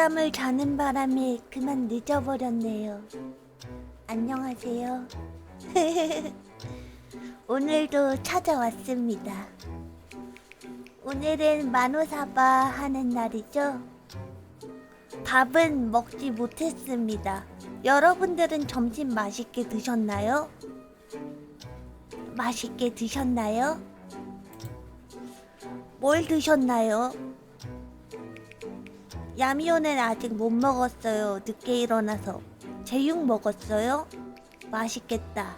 늦잠을 자는 바람에 그만 늦어버렸네요. 안녕하세요. 오늘도 찾아왔습니다. 오늘은 만호사바 하는 날이죠. 밥은 먹지 못했습니다. 여러분들은 점심 맛있게 드셨나요? 맛있게 드셨나요? 뭘 드셨나요? 야미오는 아직 못 먹었어요. 늦게 일어나서. 제육 먹었어요? 맛있겠다.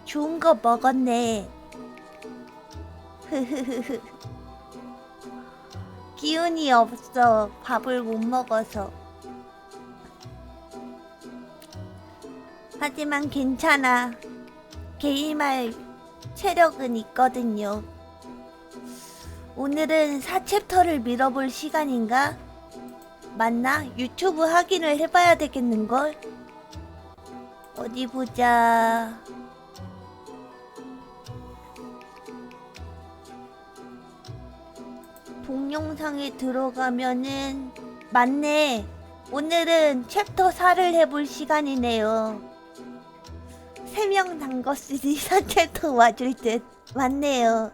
좋은 거 먹었네. 기운이 없어. 밥을 못 먹어서. 하지만 괜찮아. 게임할 체력은 있거든요. 오늘은 4챕터를 밀어볼 시간인가? 맞나? 유튜브 확인을 해봐야 되겠는걸? 어디 보자. 동영상에 들어가면은 맞네. 오늘은 챕터 4를 해볼 시간이네요. 3명 담궜으니 4챕터 맞을 듯. 맞네요.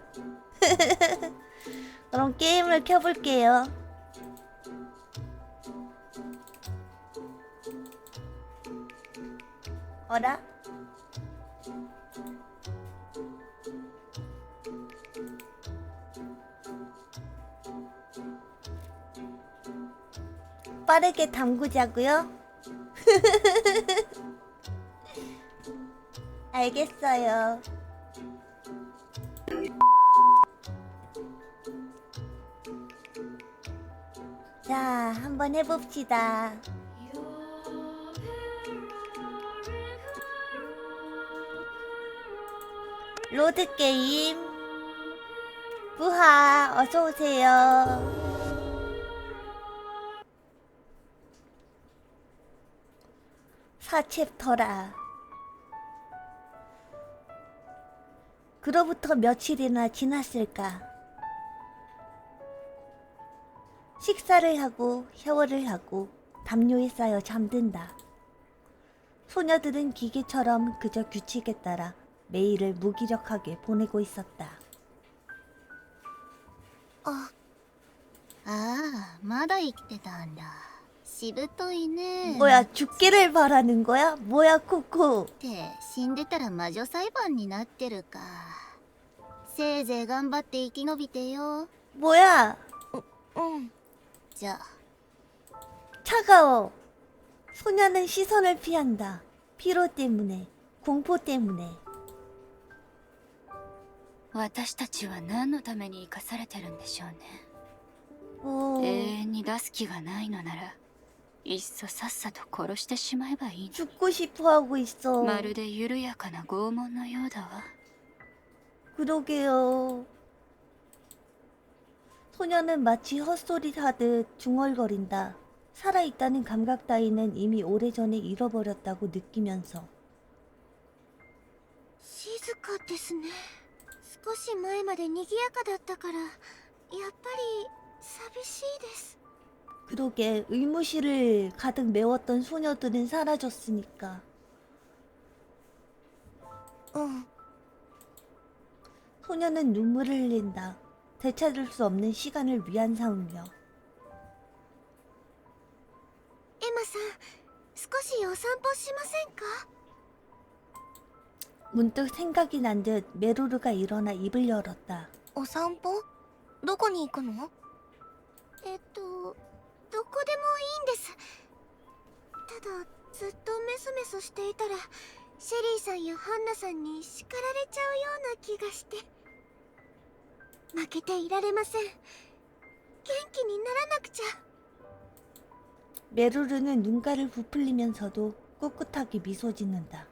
그럼 게임을 켜볼게요. 어라? 빠르게 담그자고요? 알겠어요. 자, 한번 해봅시다. 로드게임 부하 어서오세요. 사챕터라. 그로부터 며칠이나 지났을까. 식사를 하고 샤워를 하고 담요에 쌓여 잠든다. 소녀들은 기계처럼 그저 규칙에 따라 매일을 무기력하게 보내고 있었다. まだ生きてたんだ。しぶといね。 뭐야, 죽기를 바라는 거야? 뭐야, 코코. って死んでたら魔女裁判になってるか。せいぜい頑張って生き延びてよ。 뭐야. じゃあ 차가워. 소녀는 시선을 피한다. 피로 때문에, 공포 때문에. 私たちは何のために生かされてるんでしょうね。 오, 永遠に出す気がないのならいっそさっさと殺してしまえばいいの。 죽고 싶어 하고 있어. まるで緩やかな拷問のようだわ。 그러게요. 소녀는 마치 헛소리 하듯 중얼거린다. 살아있다는 감각 따위는 이미 오래전에 잃어버렸다고 느끼면서. 静かですね。少し前まで賑やかだったからやっぱり寂しいです。 그러게 의무실을 가득 메웠던 소녀들은 사라졌으니까. 소녀는 눈물을 흘린다. 되찾을 수 없는 시간을 위안 삼으며. エマさん、少しお散歩しませんか？ 문득 생각이 난 듯 메로르가 일어나 입을 열었다. お散歩？どこに行くの？どこでもいいんです。ただずっとメソメソしていたらシェリーさんやハンナさんに叱られちゃうような気がして負けていられません。元気にならなくちゃ。 메로르는 눈가를 부풀리면서도 꿋꿋하게 미소 짓는다.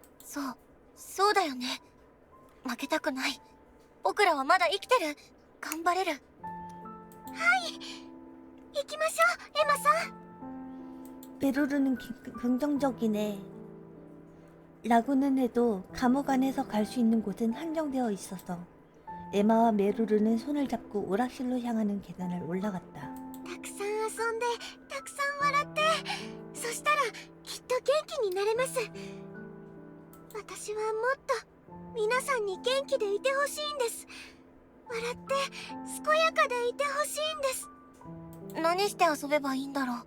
そうだよね。負けたくない。僕らはまだ生きてる。頑張れる。はい、行きましょう、エマさん。 메로르는 긍정적이네. 라고는 해도 감옥 안에서 갈 수 있는 곳은 한정되어 있어서 에마와 메루르는 손을 잡고 오락실로 향하는 계단을 올라갔다. だたくさん遊んでたくさん笑ってそしたらきっと元気になれます。私はもっと皆さんに元気でいてほしいんです。笑って健やかでいてほしいんです。何して遊べばいいんだろう。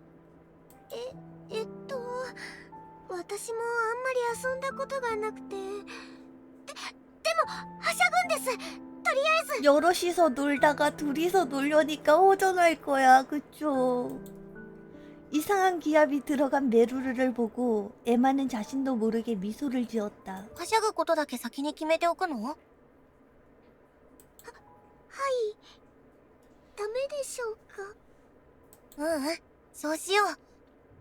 私もあんまり遊んだことがなくて。でもはしゃぐんです。とりあえず 여럿이서 놀다가 둘이서 놀려니까 허전할 거야, 그쵸? 이상한 기압이 들어간 메루르를 보고 에마는 자신도 모르게 미소를 지었다. はしゃぐことだけ先に決めておくの？はい。ダメでしょうか？そうしよう。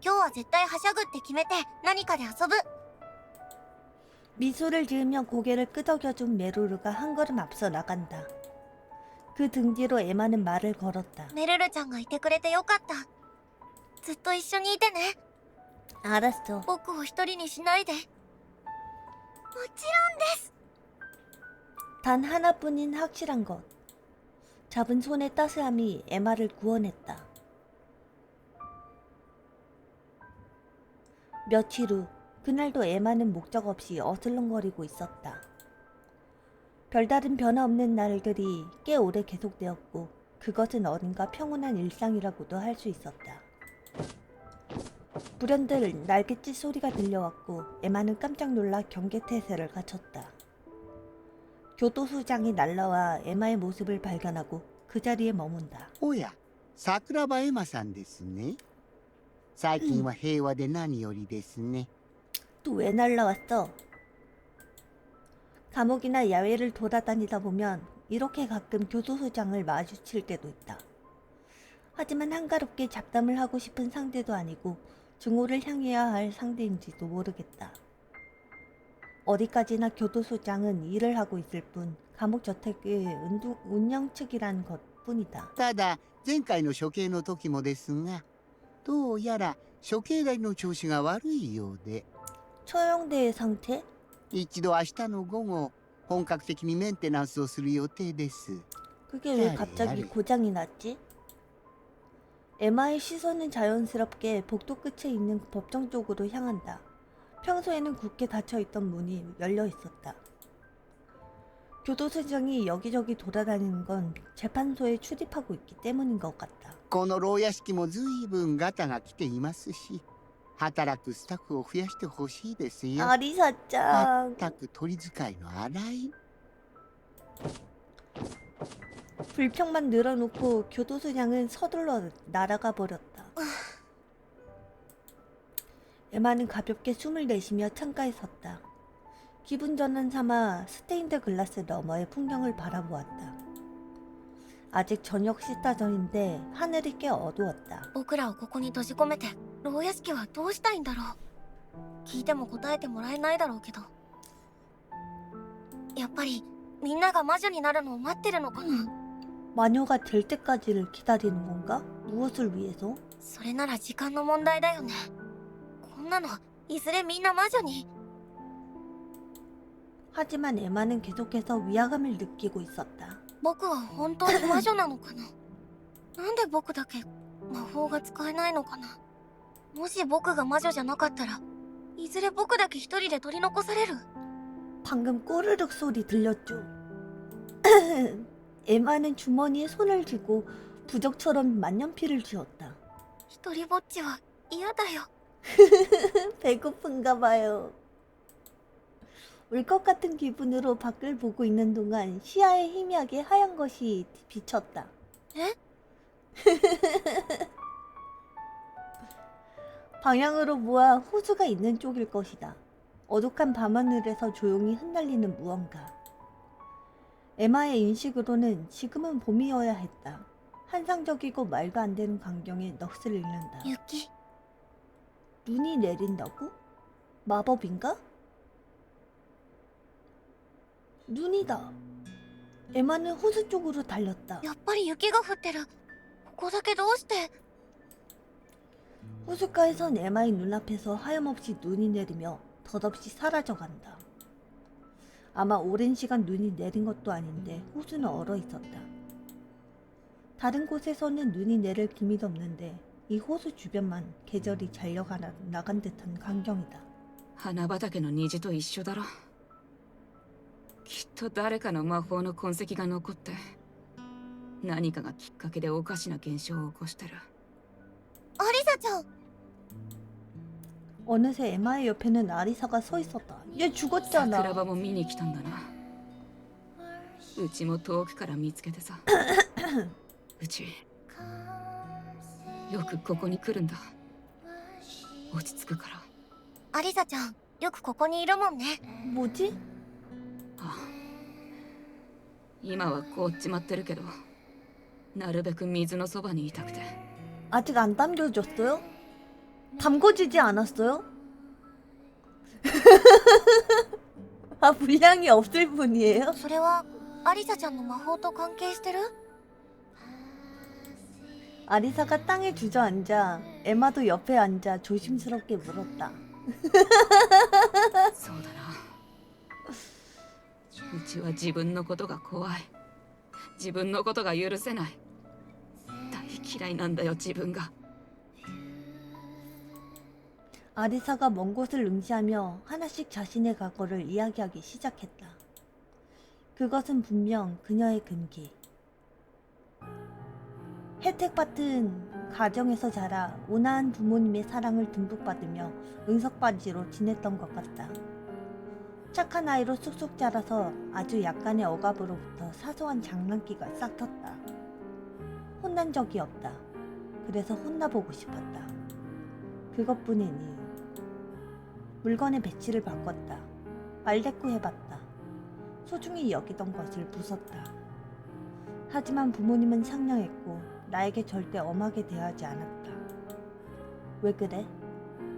今日は絶対はしゃぐって決めて何かで遊ぶ。 미소를 지으며 고개를 끄덕여준 메루르가 한 걸음 앞서 나간다. 그 등 뒤로 에마는 말을 걸었다. メルルちゃんがいてくれてよかった。ずっと一緒にいてね。 알았어. 僕を一人にしないで。もちろんです。 단 하나뿐인 확실한 것. 잡은 손의 따스함이 에마를 구원했다. 며칠 후 그날도 에마는 목적 없이 어슬렁거리고 있었다. 별다른 변화 없는 날들이 꽤 오래 계속되었고 그것은 어딘가 평온한 일상이라고도 할 수 있었다. 불현듯 날갯짓 소리가 들려왔고 에마는 깜짝 놀라 경계태세를 갖췄다. 교도소장이 날라와 에마의 모습을 발견하고 그 자리에 머문다. おや、桜庭エマさんですね。最近は平和で何よりですね。 또 왜 날라왔어? 감옥이나 야외를 돌아다니다 보면 이렇게 가끔 교도소장을 마주칠 때도 있다. 하지만 한가롭게 잡담을 하고 싶은 상대도 아니고 증오를 향해야 할 상대인지도 모르겠다. 어디까지나 교도소장은 일을 하고 있을 뿐 감옥 저택의 운영 측이란 것뿐이다. ただ、前回の処刑の時もですが、どうやら処刑台の調子が悪いようで、 처형대의 상태? 一度明日の午後、本格的にメンテナンスをする予定です。 그게 왜 갑자기 고장이 났지? 에마의 시선은 자연스럽게 복도 끝에 있는 법정 쪽으로 향한다. 평소에는 굳게 닫혀있던 문이 열려 있었다. 교도소장이 여기저기 돌아다니는 건 재판소에 출입하고 있기 때문인 것 같다. この牢屋敷も随分ガタが来ていますし、働くスタッフを増やしてほしいですよ。 아리사짱. 全く取り使いの荒い。 불평만 늘어놓고 교도소장은 서둘러 날아가 버렸다. 에마는 가볍게 숨을 내쉬며 창가에 섰다. 기분 전환 삼아 스테인드 글라스 너머의 풍경을 바라보았다. 아직 저녁 식사 전인데 하늘이 꽤 어두웠다. 僕らをここに閉じ込めて牢屋敷はどうしたいんだろう。聞いても答えてもらえないだろうけど、やっぱりみんなが魔女になるのを待ってるのかな。 마녀가 될 때까지를 기다리는 건가? 무엇을 위해서? それなら時間の問題だよね。こんなのいずれみんな魔女に。 하지만 에마는 계속해서 위화감을 느끼고 있었다. 僕は本当に魔女なのかな。なんで僕だけ魔法が使えないのかな。もし僕が魔女じゃなかったらいずれ僕だけ一人で取り残される。 방금 꼬르륵 소리 들렸죠? 에마는 주머니에 손을 쥐고 부적처럼 만년필을 쥐었다. 一人ぼっちは嫌だよ。 배고픈가 봐요. 울 것 같은 기분으로 밖을 보고 있는 동안 시야에 희미하게 하얀 것이 비쳤다. 에? 방향으로 모아 호수가 있는 쪽일 것이다. 어둑한 밤하늘에서 조용히 흩날리는 무언가. 에마의 인식으로는 지금은 봄이어야 했다. 환상적이고 말도 안 되는 광경에 넋을 잃는다. 雪。 눈이 내린다고? 마법인가? 눈이다. 에마는 호수 쪽으로 달렸다. やっぱり雪が降ってる。ここだけどうして。 호숫가에선 에마의 눈앞에서 하염없이 눈이 내리며 덧없이 사라져간다. 아마 오랜 시간 눈이 내린 것도 아닌데 호수는 얼어 있었다. 다른 곳에서는 눈이 내릴 기미도 없는데 이 호수 주변만 계절이 나간 듯한 광경이다. 花畑の虹と一緒だろ。きっと誰かの魔法の痕跡が残って何かがきっかけでおかしな現象を起こしてる。アリサちゃん。 어느새 에마의 옆에는 아리사가 서 있었다. 얘 죽었잖아. 桜庭も見に来たんだな。うちも遠くから見つけてさ。うちよくここに来るんだ。落ち着くから。アリサちゃん、よくここにいるもんね。 뭐지? ああ、今は凍っちまってるけど、なるべく水のそばにいたくて。 아직 안 담겨졌어요? 담궈지지 않았어요? 아, 분량이 없을 뿐이에요? それはアリサちゃんの魔法と関係してる？ 아리사가 땅에 주저앉아 에마도 옆에 앉아 조심스럽게 물었다. そうだな。うちは自分のことが怖い。自分のことが許せない。大嫌いなんだよ、自分が。 아리사가 먼 곳을 응시하며 하나씩 자신의 과거를 이야기하기 시작했다. 그것은 그녀의 금기. 혜택받은 가정에서 자라 온화한 부모님의 사랑을 듬뿍 받으며 응석바지로 지냈던 것 같다. 착한 아이로 쑥쑥 자라서 아주 약간의 억압으로부터 사소한 장난기가 싹 텄다. 혼난 적이 없다. 그래서 혼나보고 싶었다. 그것뿐이니. 물건의 배치를 바꿨다. 말대꾸 해봤다. 소중히 여기던 것을 부쉈다. 하지만 부모님은 상냥했고 나에게 절대 엄하게 대하지 않았다. 왜 그래?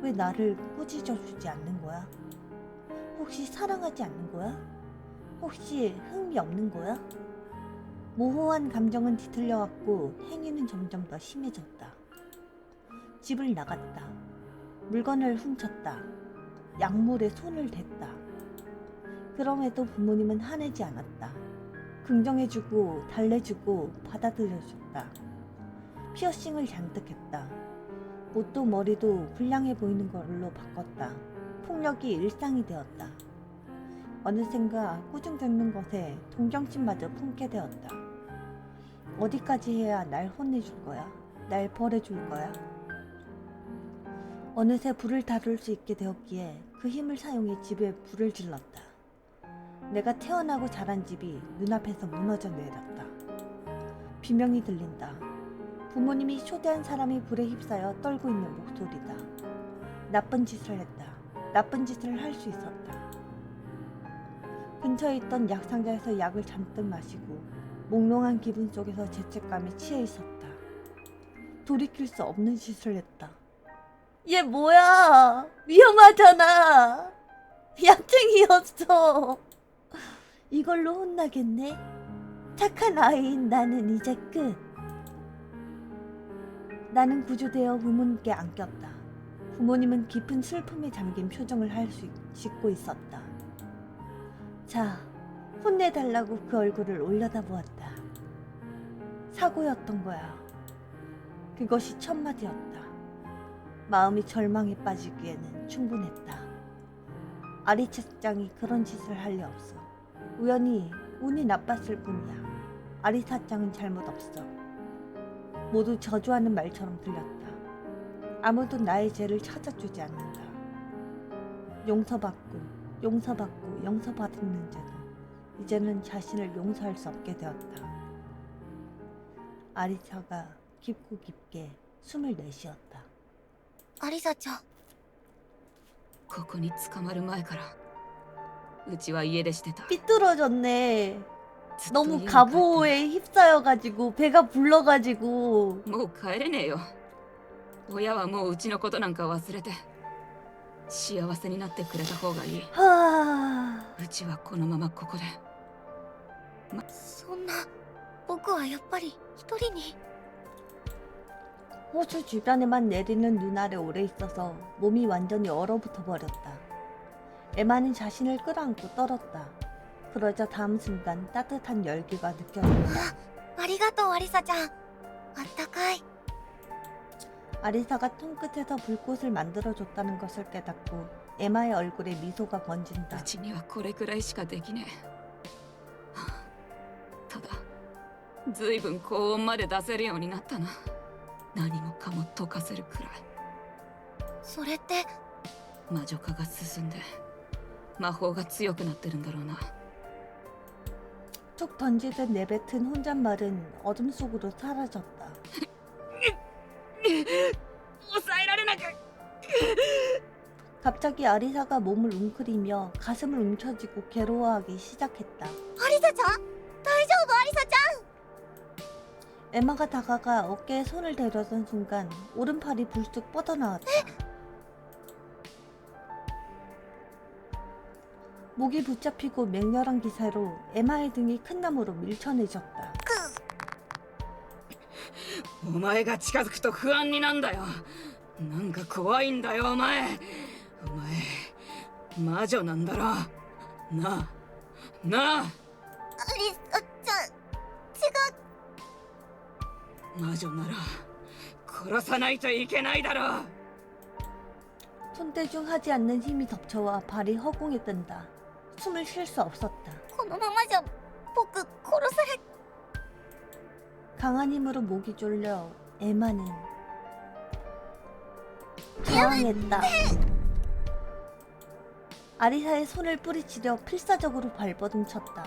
왜 나를 꾸짖어주지 않는 거야? 혹시 사랑하지 않는 거야? 혹시 흥미 없는 거야? 모호한 감정은 뒤틀려왔고 행위는 점점 더 심해졌다. 집을 나갔다. 물건을 훔쳤다. 약물에 손을 댔다. 그럼에도 부모님은 화내지 않았다. 긍정해주고 달래주고 받아들여줬다. 피어싱을 잔뜩 했다. 옷도 머리도 불량해 보이는 걸로 바꿨다. 폭력이 일상이 되었다. 어느샌가 꾸중듣는 것에 동정심마저 품게 되었다. 어디까지 해야 날 혼내줄 거야? 날 벌해줄 거야? 어느새 불을 다룰 수 있게 되었기에 그 힘을 사용해 집에 불을 질렀다. 내가 태어나고 자란 집이 눈앞에서 무너져 내렸다. 비명이 들린다. 부모님이 초대한 사람이 불에 휩싸여 떨고 있는 목소리다. 나쁜 짓을 했다. 나쁜 짓을 할 수 있었다. 근처에 있던 약상자에서 약을 잔뜩 마시고 몽롱한 기분 속에서 죄책감에 취해 있었다. 돌이킬 수 없는 짓을 했다. 얘 뭐야? 위험하잖아. 약쟁이였어. 이걸로 혼나겠네. 착한 아이인 나는 이제 끝. 나는 구조되어 부모님께 안겼다. 부모님은 깊은 슬픔에 잠긴 표정을 짓고 있었다. 자, 혼내달라고 그 얼굴을 올려다보았다. 사고였던 거야. 그것이 첫마디였다. 마음이 절망에 빠지기에는 충분했다. 아리사짱이 그런 짓을 할 리 없어. 우연히 운이 나빴을 뿐이야. 아리사짱은 잘못 없어. 모두 저주하는 말처럼 들렸다. 아무도 나의 죄를 찾아주지 않는다. 용서받고 용서받는 죄는 이제는 자신을 용서할 수 없게 되었다. 아리사가 깊고 깊게 숨을 내쉬었다. アリサちゃん。ここに捕まる前からうちは家出してた。 삐뚤어졌네. ずっと 너무 家に帰って 가보에 휩싸여가지고 배가 불러가지고. もう帰れねえよ。親はもううちのことなんか忘れて幸せになってくれた方がいい。 하... うちはこのままここで。そんな、僕はやっぱり一人に。 호수 주변에만 내리는 눈 아래 오래 있어서 몸이 완전히 얼어붙어 버렸다. 에마는 자신을 끌어안고 떨었다. 그러자 다음 순간 따뜻한 열기가 느껴졌다. ありがとうアリサちゃん。あったかい。 아리사가 손끝에서 불꽃을 만들어줬다는 것을 깨닫고 에마의 얼굴에 미소가 번진다. うちにはこれくらいしかできねえ。はあただずいぶん高音まで出せるようになったな。何もかも溶かせるくらい。それって、魔女化が進んで魔法が強くなってるんだろうな。 툭 던지듯 내뱉은 혼잣말은 어둠 속으로 사라졌다. 抑えられなく。 갑자기 아리사가 몸을 웅크리며 가슴을 움켜쥐고 괴로워하기 시작했다. アリサちゃん大丈夫アリサちゃん 에마가 다가가 어깨에 손을 대려던 순간 오른팔이 불쑥 뻗어나왔다. 목이 붙잡히고 맹렬한 기세로 에마의 등이 큰 나무로 밀쳐내졌다. お前が近づくと不安になんだよ。なんか怖いんだよお前。お前魔女なんだろ。なあなあ。アリサちゃん、違う。魔女なら殺さないといけないだろう。 손대중 하지 않는 힘이 덮쳐와 발이 허공에 뜬다. 숨을 쉴 수 없었다. このままじゃ僕殺され。 강한 힘으로 목이 졸려 에마는 저항했다. 아리사의 손을 뿌리치려 필사적으로 발버둥쳤다.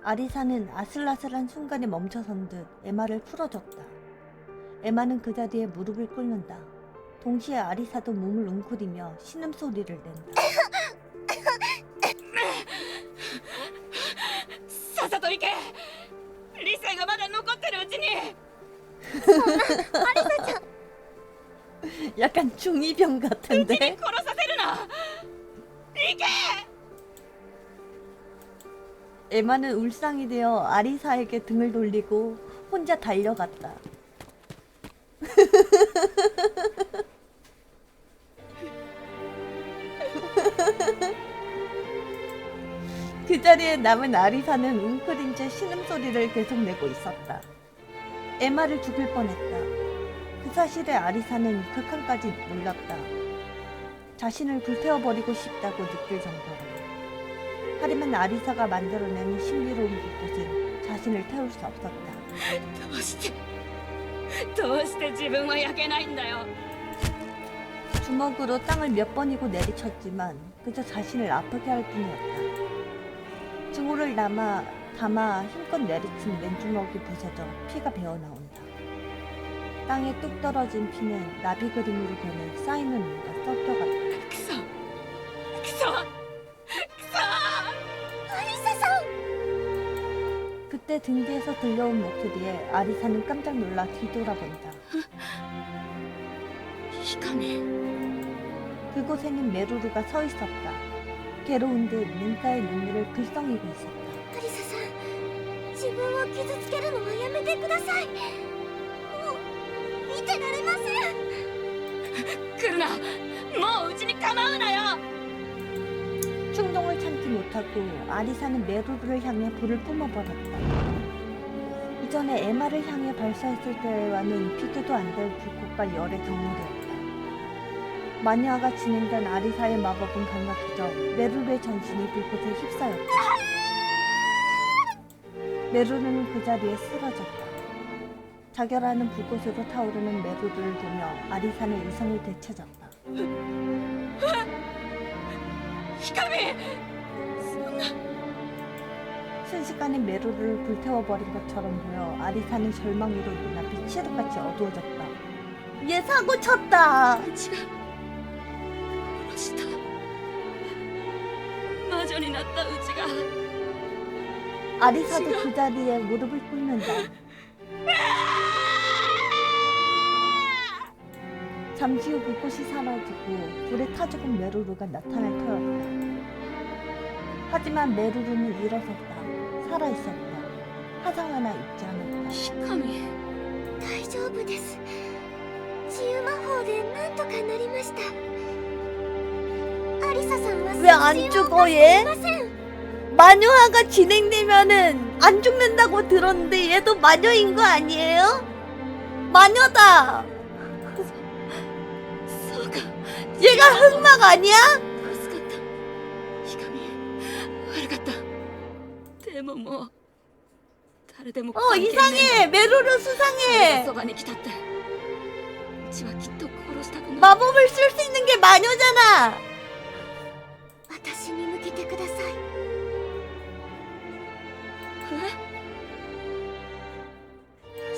아리사는 아슬아슬한 순간에 멈춰선 듯 에마를 풀어줬다. 에마는 그 자리에 무릎을 꿇는다. 동시에 아리사도 몸을 웅크리며 신음소리를 낸다. さっさと行け。理性がまだ残ってるうちに。 약간 중2병 같은데? 殺させるな。行け。 에마는 울상이 되어 아리사에게 등을 돌리고 혼자 달려갔다. 그 자리에 남은 아리사는 웅크린 채 신음소리를 계속 내고 있었다. 에마를 죽일 뻔했다. 그 사실에 아리사는 극한까지 몰랐다. 자신을 불태워버리고 싶다고 느낄 정도로. 하지만 아리사가 만들어낸 신비로운 불꽃은 자신을 태울 수 없었다. どうして自分は焼けないんだよ。 주먹으로 땅을 몇 번이고 내리쳤지만 그저 자신을 아프게 할 뿐이었다. 증오를 담아 힘껏 내리친 맨주먹이 부서져 피가 배어나온다. 땅에 뚝 떨어진 피는 나비 그림으로 변해 쌓이는 눈과 섞여갔다. クソクソクソ。アリサさん 그때 등 뒤에서 들려온 목소리에 아리사는 깜짝 놀라 뒤돌아본다. 光。 그곳에는 메루르가 서 있었다. 괴로운 듯 눈가에 눈물을 글썽이고 있었다. アリサさん、自分を傷つけるのはやめてください。もう見てられません。来るな。もううちに構うなよ。 충동을 참지 못하고 아리사는 메루르를 향해 불을 뿜어버렸다. 이전에 에마를 향해 발사했을 때와는 비교도 안 될 불꽃과 열의 경로였다. 마녀화가 진행된 아리사의 마법은 건너뛰져 메루르의 전신이 불꽃에 휩싸였다. 메루르는 그 자리에 쓰러졌다. 자결하는 불꽃으로 타오르는 메루르를 보며 아리사는 이성을 되찾았다. 光。 순식간에 메루르를 불태워버린 것처럼 보여 아리사는 절망으로 눈앞이 칠흑같이 어두워졌다. 얘 사고 쳤다. うちが殺した魔女になったうちが。 아리사도 그 자리에 무릎을 꿇는다. 잠시 후 불꽃이 사라지고 불에 타 죽은 메루르가 나타날 터였다. 하지만 메루르는 일어섰다. 살아있었다. 화상 하나 입지 않았다. 光。大丈夫です。治癒魔法でなんとかなりました。アリサさんは 왜 안 죽어 얘? 마녀화가 진행되면은 안 죽는다고 들었는데 얘도 마녀인 거 아니에요? 마녀다. そうか。 얘가 흑막 아니야? 助かった。ひかみ、悪かった。でももう誰でも関係ねえんだ。 이상해. 메루루 俺が 수상해. そばに来たって。うちはきっと殺したくない。 마법을 쓸 수 있는 게 마녀잖아. 私に向けてください。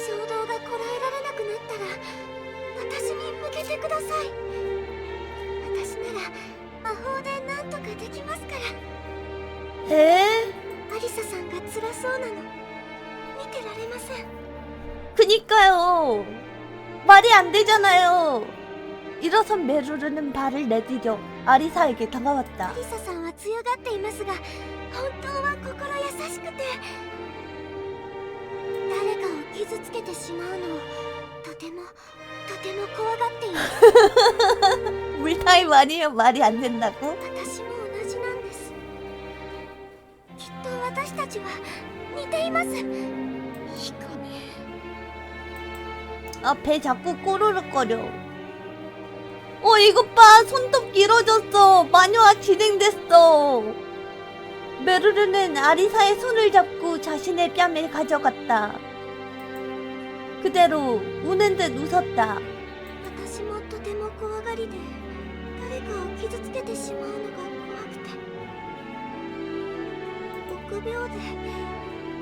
衝動がこらえられなくなったら私に向けてください。私なら魔法で何とかできますから。 에? アリサさんが辛そうなの見てられません。 그니까요. 말이 안 되잖아요. 일어선 메루르는 발을 내디뎌 아리사에게 다가왔다. アリサさんは強がっていますが本当は心優しくて誰かを傷つけてしまうのをとても怖がっています。 물타임 아니면 말이 안 된다고? 私も同じなんです。きっと私たちは似ています。ひかみ。 아, 배 자꾸 꼬르륵거려. 이것 봐. 손톱 길어졌어. 마녀화 진행됐어. 메루르는 아리사의 손을 잡고 자신의 뺨에 가져갔다. 그대로 우는 듯 웃었다. 私もとても怖がりで誰かを傷つけてしまうのが怖くて臆病で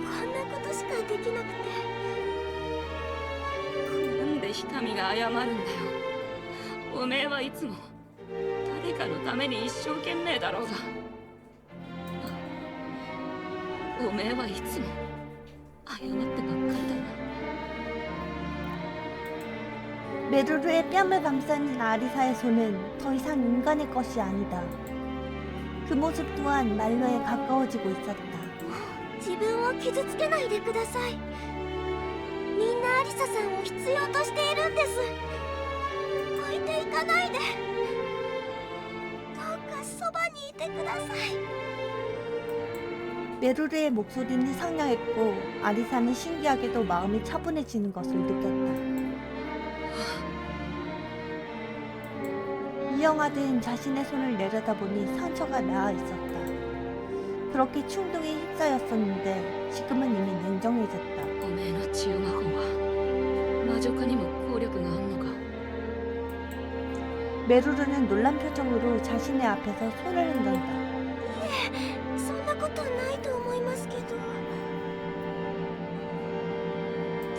こんなことしかできなくて。なんでひかみが謝るんだよ。おめえはいつも誰かのために一生懸命だろうが。おめえはいつも謝ってばっかりだな。 메루르의 뺨을 감싸는 아리사의 손은 더 이상 인간의 것이 아니다. 그 모습 또한 말로에 가까워지고 있었다. 自分を傷つけないでください。みんなアリサさんを必要としているんです。置いていかないで。どうかそばにいてください。 메루르의 목소리는 상냥했고 아리사는 신기하게도 마음이 차분해지는 것을 느꼈다. 이영하든 자신의 손을 내려다보니 상처가 나아 있었다. 그렇게 충동에 휩싸였었는데 지금은 이미 냉정해졌다. おめえの治癒魔法は魔女化にも効力があんのか。 메루르는 놀란 표정으로 자신의 앞에서 손을 흔든다. そんなことないと思いますけど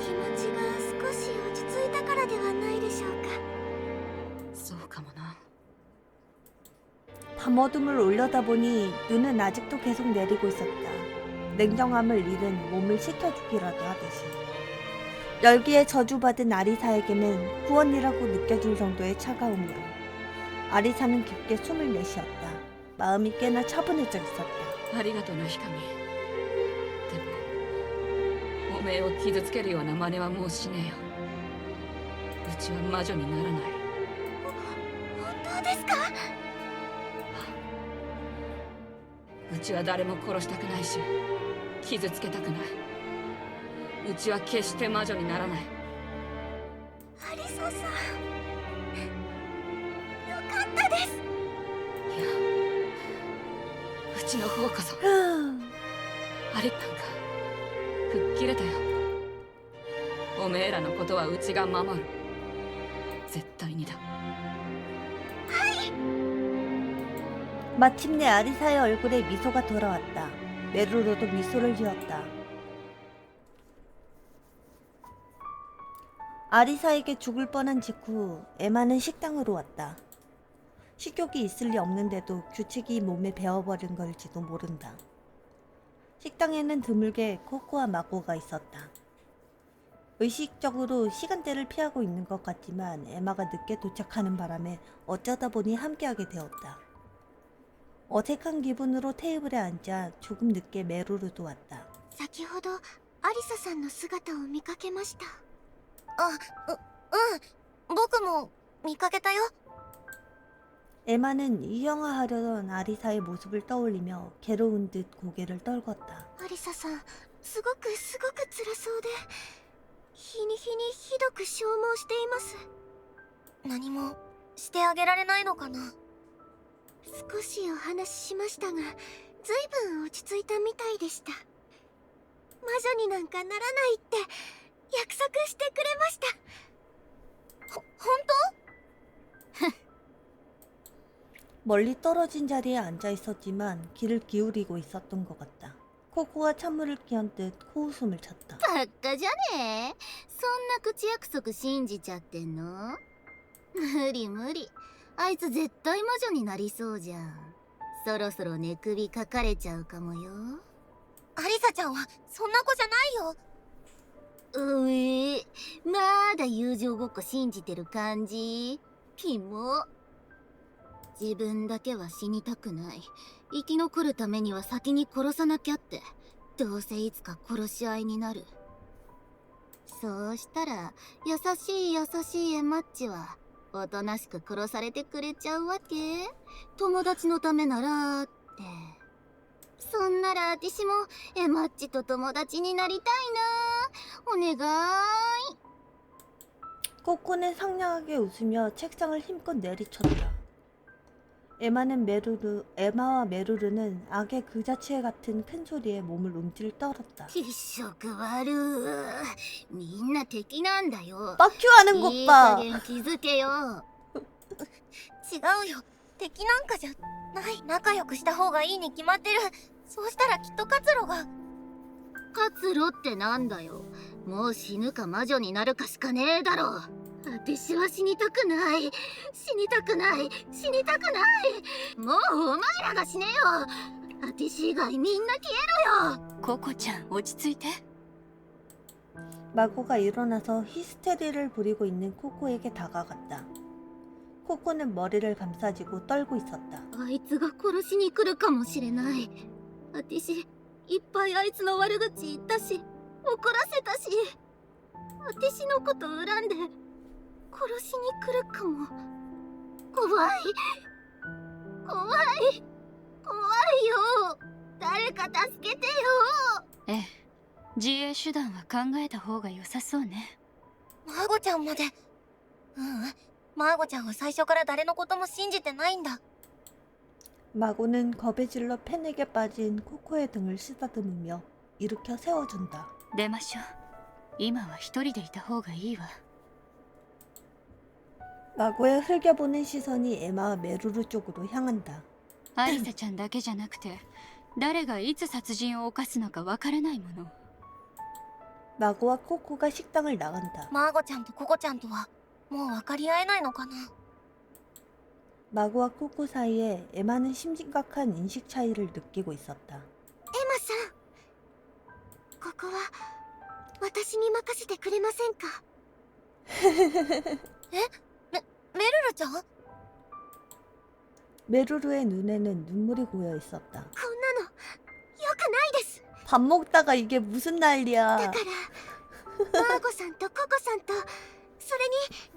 気持ちが少し落ち着いたからではないでしょうか。そうかもな。 밤어둠을 올려다보니 눈은 아직도 계속 내리고 있었다. 냉정함을 잃은 몸을 식혀주기라도 하듯이. 열기에 저주받은 아리사에게는 구원이라고 느껴질 정도의 차가움으로 아리사는 깊게 숨을 내쉬었다. 마음이 꽤나 차분해져 있었다. ありがとうなひかみ。でもおめえを傷つけるような真似はもうしねえよ。うちは魔女にならない。本当ですか？うちは誰も殺したくないし傷つけたくない。うちは決して魔女にならない。アリサさんよかったです。いや、うちの方こそ 후, あれなんか吹っ切れたよ。おめえらのことはうちが守る。絶対にだ。 마침내 아리사의 얼굴에 미소가 돌아왔다. 메루로도 미소를 지었다. 아리사에게 죽을 뻔한 직후 에마는 식당으로 왔다. 식욕이 있을 리 없는데도 규칙이 몸에 배어버린 걸지도 모른다. 식당에는 드물게 코코와 마고가 있었다. 의식적으로 시간대를 피하고 있는 것 같지만 에마가 늦게 도착하는 바람에 어쩌다 보니 함께하게 되었다. 어색한 기분으로 테이블에 앉아 조금 늦게 메루르도 왔다. 先ほどアリサさんの姿を見かけました。僕も見かけたよ。 에마는 이영화하려던 아리사의 모습을 떠올리며 괴로운 듯 고개를 떨궜다. アリサさんすごく辛そうで、日に日にひどく消耗しています。何もしてあげられないのかな。少しお話ししましたが、ずいぶん落ち着いたみたいでした。魔女になんかならないって約束してくれました。本当？ 멀리 떨어진 자리에 앉아 있었지만 귀를 기울이고 있었던 것 같다. 코코가 찬물을 끼얹 듯 코웃음을 쳤다. ばっかじゃねえ。そんな口約束信じちゃってんの？無理無理。あいつ絶対魔女になりそうじゃん。そろそろ寝首かかれちゃうかもよ。アリサちゃんはそんな子じゃないよ。まだ友情ごっこ信じてる感じ？キモ。自分だけは死にたくない。生き残るためには先に殺さなきゃって。どうせいつか殺し合いになる。そうしたら優しいエマッチはおとなしく殺されてくれちゃうわけ？友達のためならって。そんなら私もエマッチと友達になりたいな。お願い。 코코는 상냥하게 웃으며 책상을 힘껏 내리쳤다. 에마와 메루르는 악의 그 자체 같은 큰 소리에 몸을 움찔 떨었다. 気色悪い。みんな敵なんだよ。 빡큐하는 いい 것 加 봐. 減気づけよ。違うよ。敵なんかじゃない。仲良くした方がいいに決まってる。そうしたらきっと活路が。活路ってなんだよ。もう死ぬか魔女になるかしかねえだろ。私は死にたくない。死にたくない。死にたくない。もうお前らが死ねよ。私以外みんな消えろよ。ココちゃん、落ち着いて。 마고가 일어나서 히스테리를 부리고 있는 코코에게 다가갔다. 코코는 머리를 감싸쥐고 떨고 있었다. あいつが殺しに来るかもしれない。私いっぱいあいつの悪口言ったし、怒らせたし、私のこと恨んで殺しに来るかも。怖い怖い怖いよ。誰か助けてよ。ええ、自衛手段は考えた方が良さそうね。マーゴちゃんまで。マーゴちゃんは最初から誰のことも信じてないんだ。 마고는 겁에 질러 패닉에 빠진 코코의 등을 쓰다듬으며 일으켜 세워준다. 出ましょう。今は一人でいた方がいいわ。 마고의 흘겨보는 시선이 에마와 메루르 쪽으로 향한다. アリサちゃんだけじゃなくて、誰がいつ殺人を犯すのかわからないもの。 마고와 코코가 식당을 나간다. マーゴちゃんとココちゃんとはもう分かり合えないのかな。 마고와 코코 사이에 에마는 심각한 인식 차이를 느끼고 있었다. エマさん、ここは私に任せてくれませんか？メルルちゃん？ 메루르의 눈에는 눈물이 고여 있었다. こんなの良くないです。 밥 먹다가 이게 무슨 난리야. だからマーゴさんとココさんと、それに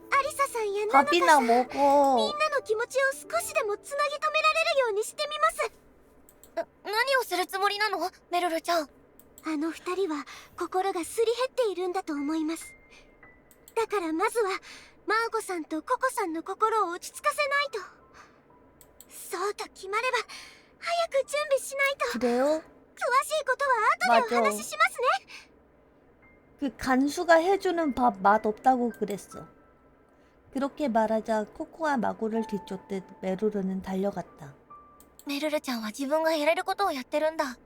アリサさんやナナタ 밥이나 さん、みん 먹어. なの気持ちを少しでもつなぎ止められるようにしてみます。何をするつもりなの、メルルちゃん？あの二人は心がすり減っているんだと思います。だからまずはマーゴさんとココさんの心を落ち着かせないと。そうと決まれば早く準備しないと。 그래요? 詳しいことは後でお話ししますね。 그 간수가 해주는 밥 맛 없다고 그랬어. 그렇게 말하자 코코와 마고를 뒤쫓듯 메루르는 달려갔다. メルルちゃんは自分がやれることをやってるんだ。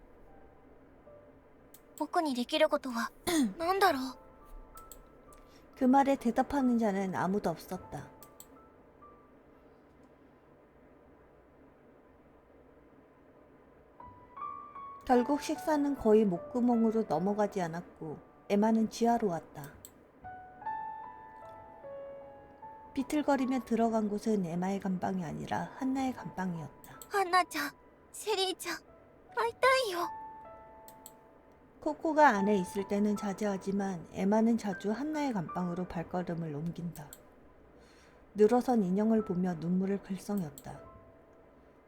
僕にできることは何だろう。 그 말에 대답하는 자는 아무도 없었다. 결국 식사는 거의 목구멍으로 넘어가지 않았고 에마는 지하로 왔다. 비틀거리며 들어간 곳은 에마의 감방이 아니라 한나의 감방이었다. ハンナちゃん、シェリーちゃん、会いたいよ。 코코가 안에 있을 때는 자제하지만 에마는 자주 한나의 감방으로 발걸음을 옮긴다. 늘어선 인형을 보며 눈물을 글썽였다.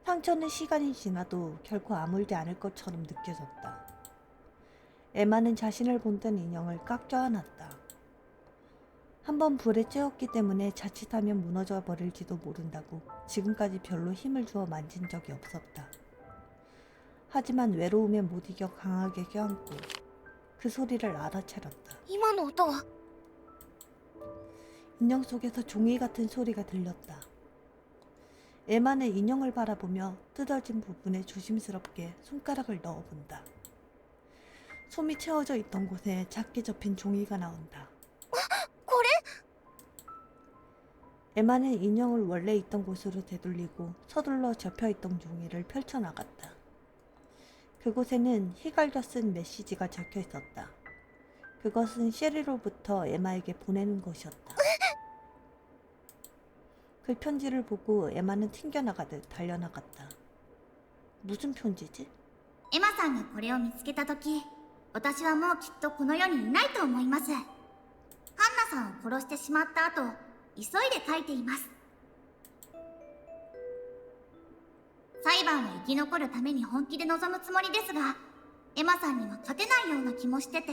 상처는 시간이 지나도 결코 아물지 않을 것처럼 느껴졌다. 에마는 자신을 본뜬 인형을 깍져안았다. 한번 불에 쬐었기 때문에 자칫하면 무너져 버릴지도 모른다고 지금까지 별로 힘을 주어 만진 적이 없었다. 하지만 외로움에 못 이겨 강하게 껴안고 그 소리를 알아차렸다. 今の音は 인형 속에서 종이 같은 소리가 들렸다. 에마는 인형을 바라보며 뜯어진 부분에 조심스럽게 손가락을 넣어본다. 솜이 채워져 있던 곳에 작게 접힌 종이가 나온다. これ 에마는 인형을 원래 있던 곳으로 되돌리고 서둘러 접혀있던 종이를 펼쳐나갔다. 그곳에는 희갈겨 쓴 메시지가 적혀 있었다. 그것은 셰리로부터 에마에게 보내는 것이었다. 그 편지를 보고 에마는 튕겨나가듯 달려나갔다. 무슨 편지지? エマさんがこれを見つけたとき、私はもうきっとこの世にいないと思います。ハンナさんを殺してしまった後、急いで書いています。裁判は生き残るために本気で臨むつもりですが、エマさんには勝てないような気もしてて、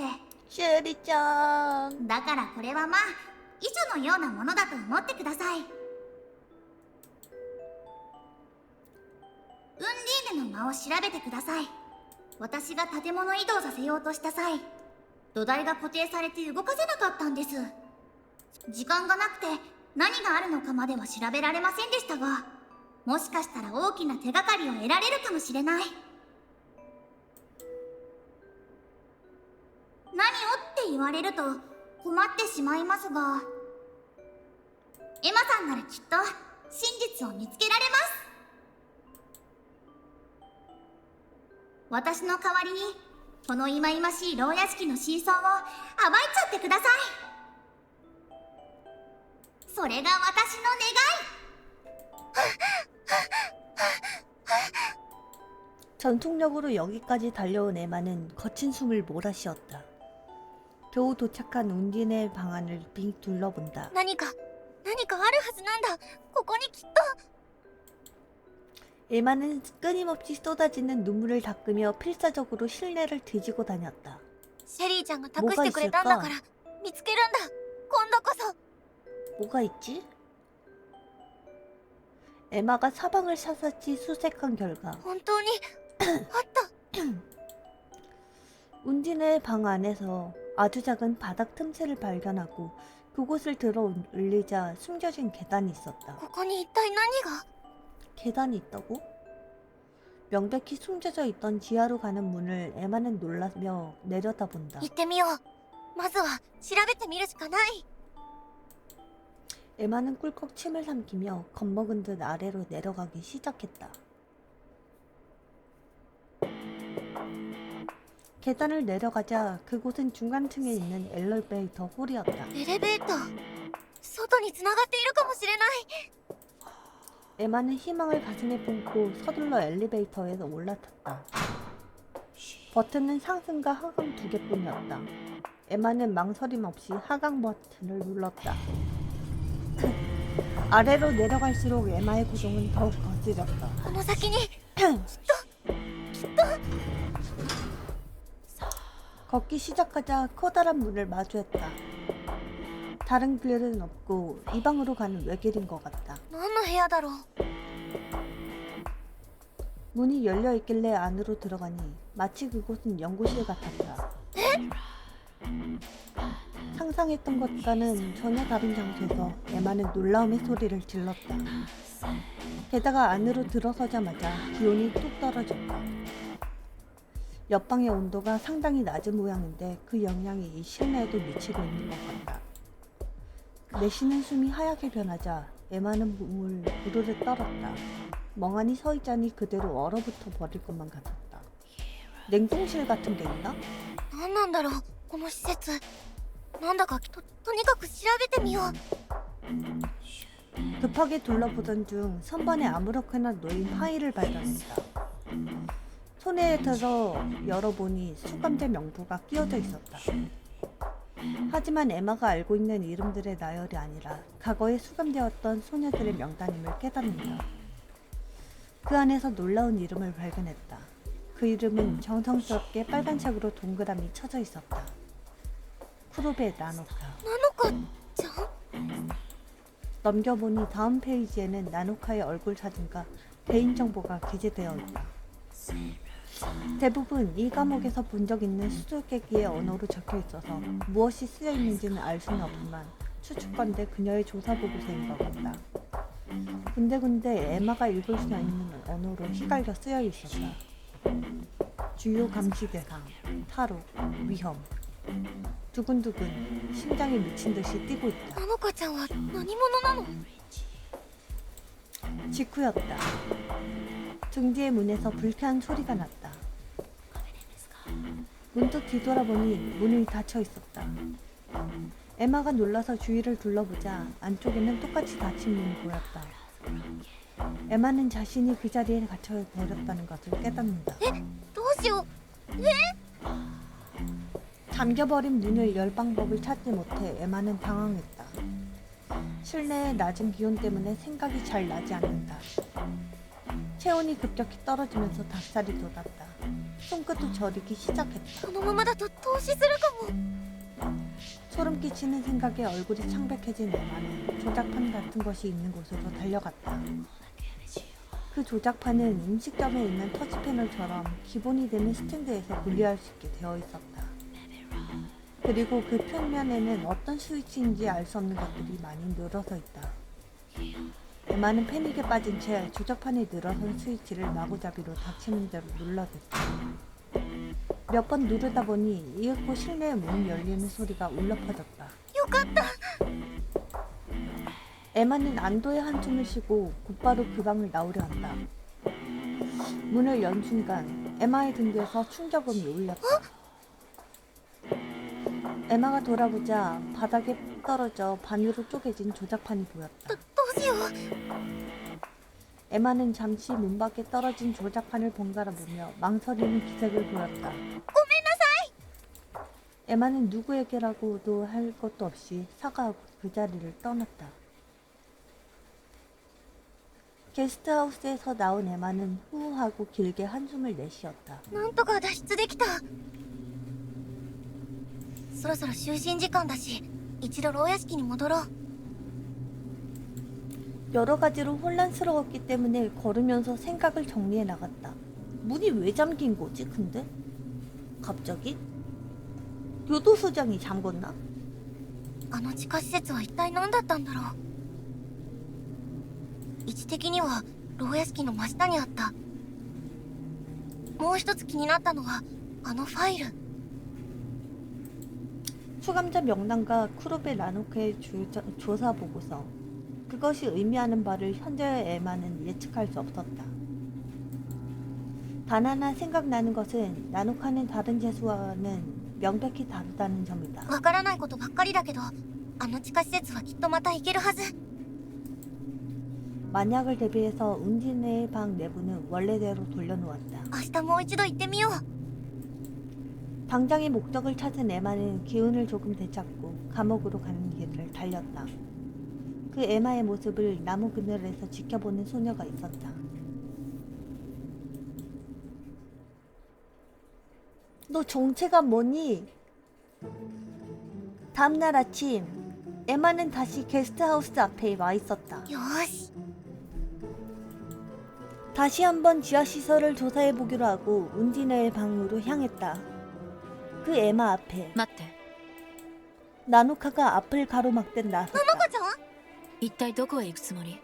셰리ちゃん. だからこれはまあ遺書のようなものだと思ってください。ウンディーネの間を調べてください。私が建物移動させようとした際、土台が固定されて動かせなかったんです。時間がなくて何があるのかまでは調べられませんでしたが、もしかしたら大きな手がかりを得られるかもしれない。何をって言われると困ってしまいますが、エマさんならきっと真実を見つけられます。私の代わりにこの忌々しい牢屋敷の真相を暴いちゃってください。それが私の願い。 전속력으로 여기까지 달려온 에마는 거친 숨을 몰아쉬었다. 겨우 도착한 운딘의 방안을 빙 둘러본다. 何かあるはずなんだ。ここにきっと。 에마는 끊임없이 쏟아지는 눈물을 닦으며 필사적으로 실내를 뒤지고 다녔다. シェリーちゃんが託してくれたんだから見つけるんだ。今度こそ。 뭐가 있지? 에마가 사방을 샅샅이 수색한 결과 本当にあった。 운딘의 방 안에서 아주 작은 바닥 틈새를 발견하고 그곳을 들어 올리자 숨겨진 계단이 있었다. ここに一体何が。 계단이 있다고? 명백히 숨겨져 있던 지하로 가는 문을 에마는 놀라며 내려다본다. 行ってみよう。まずは調べてみるしかない。 에마는 꿀꺽 침을 삼키며 겁먹은 듯 아래로 내려가기 시작했다. 계단을 내려가자 그곳은 중간층에 있는 엘리베이터 홀이었다. エレベーター。外に繋がっているかもしれない。 에마는 희망을 가슴에 품고 서둘러 엘리베이터에서 올라탔다. 버튼은 상승과 하강 두 개뿐이었다. 에마는 망설임 없이 하강 버튼을 눌렀다. 아래로 내려갈수록 에마의 고통은 더욱 거스렸다. この先に 걷기 시작하자 커다란 문을 마주했다. 다른 길은 없고 이 방으로 가는 외길인 것 같다. 何の部屋だろう。 문이 열려있길래 안으로 들어가니 마치 그곳은 연구실 같았다. 상상했던 것과는 전혀 다른 장소에서 에마는 놀라움의 소리를 질렀다. 게다가 안으로 들어서자마자 기온이 뚝 떨어졌다. 옆방의 온도가 상당히 낮은 모양인데 그 영향이 이 실내에도 미치고 있는 것 같다. 내쉬는 숨이 하얗게 변하자 에마는 몸을 부르르 떨었다. 멍하니 서 있자니 그대로 얼어붙어 버릴 것만 같았다. 냉동실 같은 게 있나? 何なんだろうこの施設。なんだかとにかく調べてみよう。 급하게 둘러보던 중 선반에 아무렇게나 놓인 파일을 발견했다. 손에 들어 열어보니 수감자 명부가 끼워져 있었다. 하지만 에마가 알고 있는 이름들의 나열이 아니라 과거에 수감되었던 소녀들의 명단임을 깨닫는다. 그 안에서 놀라운 이름을 발견했다. 그 이름은 정성스럽게 빨간색으로 동그라미 쳐져 있었다. 쿠로베 나노카. なのかちゃん。 넘겨보니 다음 페이지에는 나노카의 얼굴 사진과 개인정보가 기재되어 있다. 대부분 이 과목에서 본 적 있는 수수께끼의 언어로 적혀 있어서 무엇이 쓰여 있는지는 알 수는 없지만 추측건대 그녀의 조사 보고서인 것 같다. 군데군데 에마가 읽을 수 있는 언어로 휘갈려 쓰여 있었다. 주요 감시 대상, 탈옥, 위험. 두근두근 심장이 미친 듯이 뛰고 있다. なのかちゃんは何者なの？ 직후였다. 등 뒤의 문에서 불쾌한 소리가 났다. 문득 뒤돌아보니 문이 닫혀 있었다. 에마가 놀라서 주위를 둘러보자 안쪽에는 똑같이 닫힌 문이 보였다. 에마는 자신이 그 자리에 갇혀 버렸다는 것을 깨닫는다. どうしよう。 잠겨버린 문을 열 방법을 찾지 못해 에마는 당황했다. 실내의 낮은 기온 때문에 생각이 잘 나지 않는다. 체온이 급격히 떨어지면서 닭살이 돋았다. 손끝도 저리기 시작했다. このままだと凍死するかも。 소름 끼치는 생각에 얼굴이 창백해진 에마는 조작판 같은 것이 있는 곳으로 달려갔다. 그 조작판은 음식점에 있는 터치패널처럼 기본이 되는 스탠드에서 분리할 수 있게 되어 있었다. 그리고 그 표면에는 어떤 스위치인지 알 수 없는 것들이 많이 늘어서 있다. 에마는 패닉에 빠진 채 조작판에 늘어선 스위치를 마구잡이로 닥치는 대로 눌러댔다. 몇 번 누르다 보니 이윽고 실내의 문이 열리는 소리가 울려 퍼졌다. よかった。 에마는 안도의 한숨을 쉬고 곧바로 그 방을 나오려 한다. 문을 연 순간 에마의 등 뒤에서 충격음이 울렸다. 에마가 돌아보자 바닥에 떨어져 반으로 쪼개진 조작판이 보였다. どうしよう。 에마는 잠시 문 밖에 떨어진 조작판을 번갈아 보며 망설이는 기색을 보였다. ごめんなさい。 에마는 누구에게라고도 할 것도 없이 사과하고 그 자리를 떠났다. 게스트하우스에서 나온 에마는 후하고 길게 한숨을 내쉬었다. なんとか脱出できた。そろそろ就寝時間だし、一度牢屋敷に戻ろう。 여러 가지로 혼란스러웠기 때문에 걸으면서 생각을 정리해 나갔다. 문이 왜 잠긴 거지, 근데? 갑자기? 교도소장이 잠궜나? あの地下施設は一体何だったんだろう。位置的には牢屋敷の真下にあった。もう一つ気になったのはあのファイル。 수감자 명단과 쿠로베 나노카의 조사 보고서. 그것이 의미하는 바를 현재의 에마는 예측할 수 없었다. 단 하나 생각나는 것은 나노카는 다른 재수와는 명백히 다르다는 점이다. わからないことばっかりだけど、あの地下施設はきっとまた行けるはず。 만약을 대비해서 운디네의 방 내부는 원래대로 돌려놓았다. 明日もう一度行ってみよう。 당장의 목적을 찾은 에마는 기운을 조금 되찾고 감옥으로 가는 길을 달렸다. 그 에마의 모습을 나무 그늘에서 지켜보는 소녀가 있었다. 너 정체가 뭐니? 다음날 아침 에마는 다시 게스트하우스 앞에 와 있었다. よーし。 다시 한번 지하시설을 조사해보기로 하고 운디네의 방으로 향했다. 그 에마 앞에 待って、 나노카가 앞을 가로막듯 나섰다. なのかちゃん？一体どこへ行くつもり？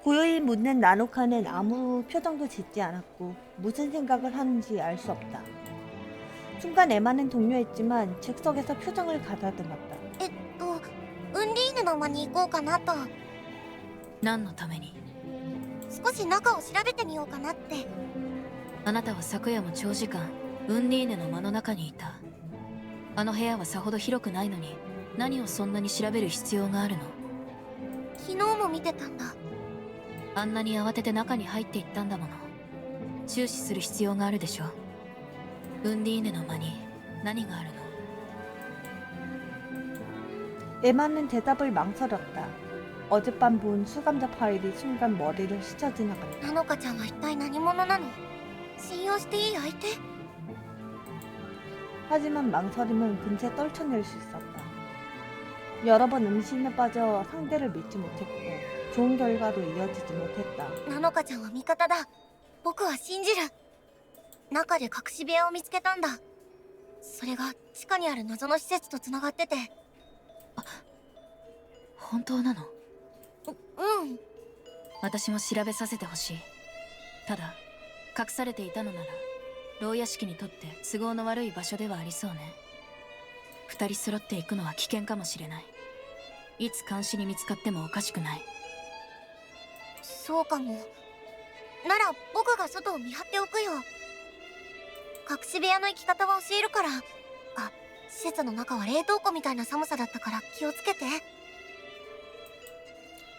고요히 묻는 나노카는 아무 표정도 짓지 않았고 무슨 생각을 하는지 알 수 없다. 순간 에마는 동요했지만 즉석에서 표정을 가다듬었다. ウンディーヌの間に行こうかなと。何のために？少し中を調べてみようかなって。あなたは昨夜も長時間ウンディーネの間の中にいた。あの部屋はさほど広くないのに何をそんなに調べる必要があるの？昨日も見てたんだ。あんなに慌てて中に入っていったんだもの。注視する必要があるでしょ。ウンディーネの間に何があるの？ 에마는 대답을 망설였다. 어젯밤 본 수감자 파일이 순간 머리를 스쳐 지나간다. なのかちゃんは一体何者なの？用していい相手？ 하지만 망설임은 금세 떨쳐낼 수 있었다. 여러 번 음심에 빠져 상대를 믿지 못했고 좋은 결과로 이어지지 못했다. なのかちゃんは味方だ。僕は信じる。中で隠し部屋を見つけたんだ。それが地下にある謎の施設とつながってて。本当なの？うん。私も調べさせてほしい。ただ隠されていたのなら牢屋敷にとって都合の悪い場所ではありそうね。二人揃っていくのは危険かもしれない。いつ監視に見つかってもおかしくない。そうかも。なら僕が外を見張っておくよ。隠し部屋の行き方は教えるから。あ、施設の中は冷凍庫みたいな寒さだったから気をつけて。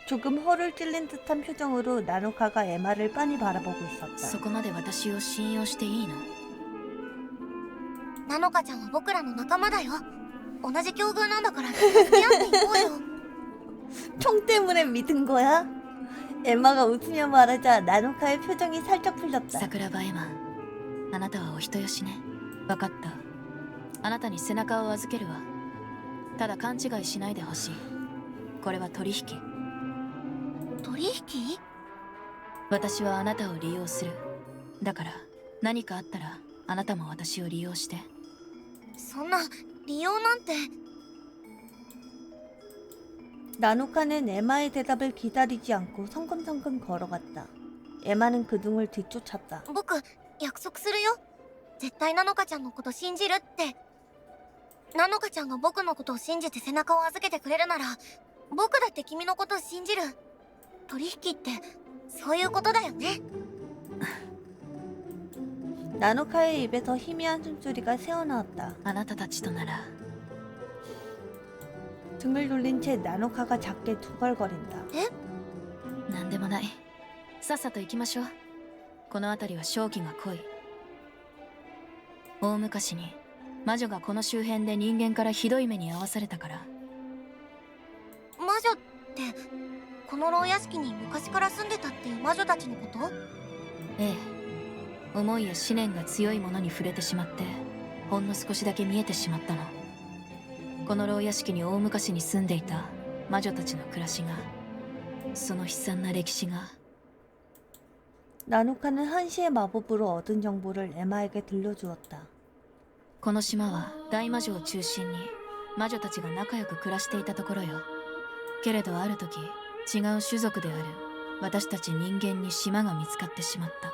조금 허를 찔린 듯한 표정으로 나노카가 에마를 빤히 바라보고 そ 있었다. こまで私を信用していいの？なのかちゃんは僕らの仲間だよ。同じ境遇なんだから助け合っていこうよ。 총 때문에 믿은 거야? 에마가 웃으며 말하자 나노카의 표정이 살짝 풀렸다. 桜庭エマ、あなたはお人よしね。分かった。あなたに背中を預けるわ。ただ勘違いしないでほしい。これは取引。取引？私はあなたを利用する。だから何かあったらあなたも私を利用して。そんな利用なんて。 나노카는 에마의 대답을 기다리지 않고 성큼성큼 걸어갔다. 에마는 그중을 뒤쫓았다. 僕約束するよ。絶対なのかちゃんのこと信じるって。なのかちゃんが僕のことを信じて背中を預けてくれるなら、僕だって君のことを信じる。取引ってそういうことだよね。 나노카의 입에서 희미한 숨소리가 새어나왔다. あなたたちとなら 등을 돌린 채 나노카가 작게 두걸거린다. 何でもない。さっさと行きましょう。この辺りは正気が濃い。大昔に魔女がこの周辺で人間からひどい目に遭わされたから。魔女ってこの牢屋敷に昔から住んでたっていう魔女たちのこと？ええ、思いや思念が強いものに触れてしまってほんの少しだけ見えてしまったの。この牢屋敷に大昔に住んでいた魔女たちの暮らしが、その悲惨な歴史が。 나노카는 한시의 마법으로 얻은 정보를 에마에게 들려주었다. この島は大魔女を中心に魔女たちが仲良く暮らしていたところよ。けれどある時、違う種族である私たち人間に島が見つかってしまった。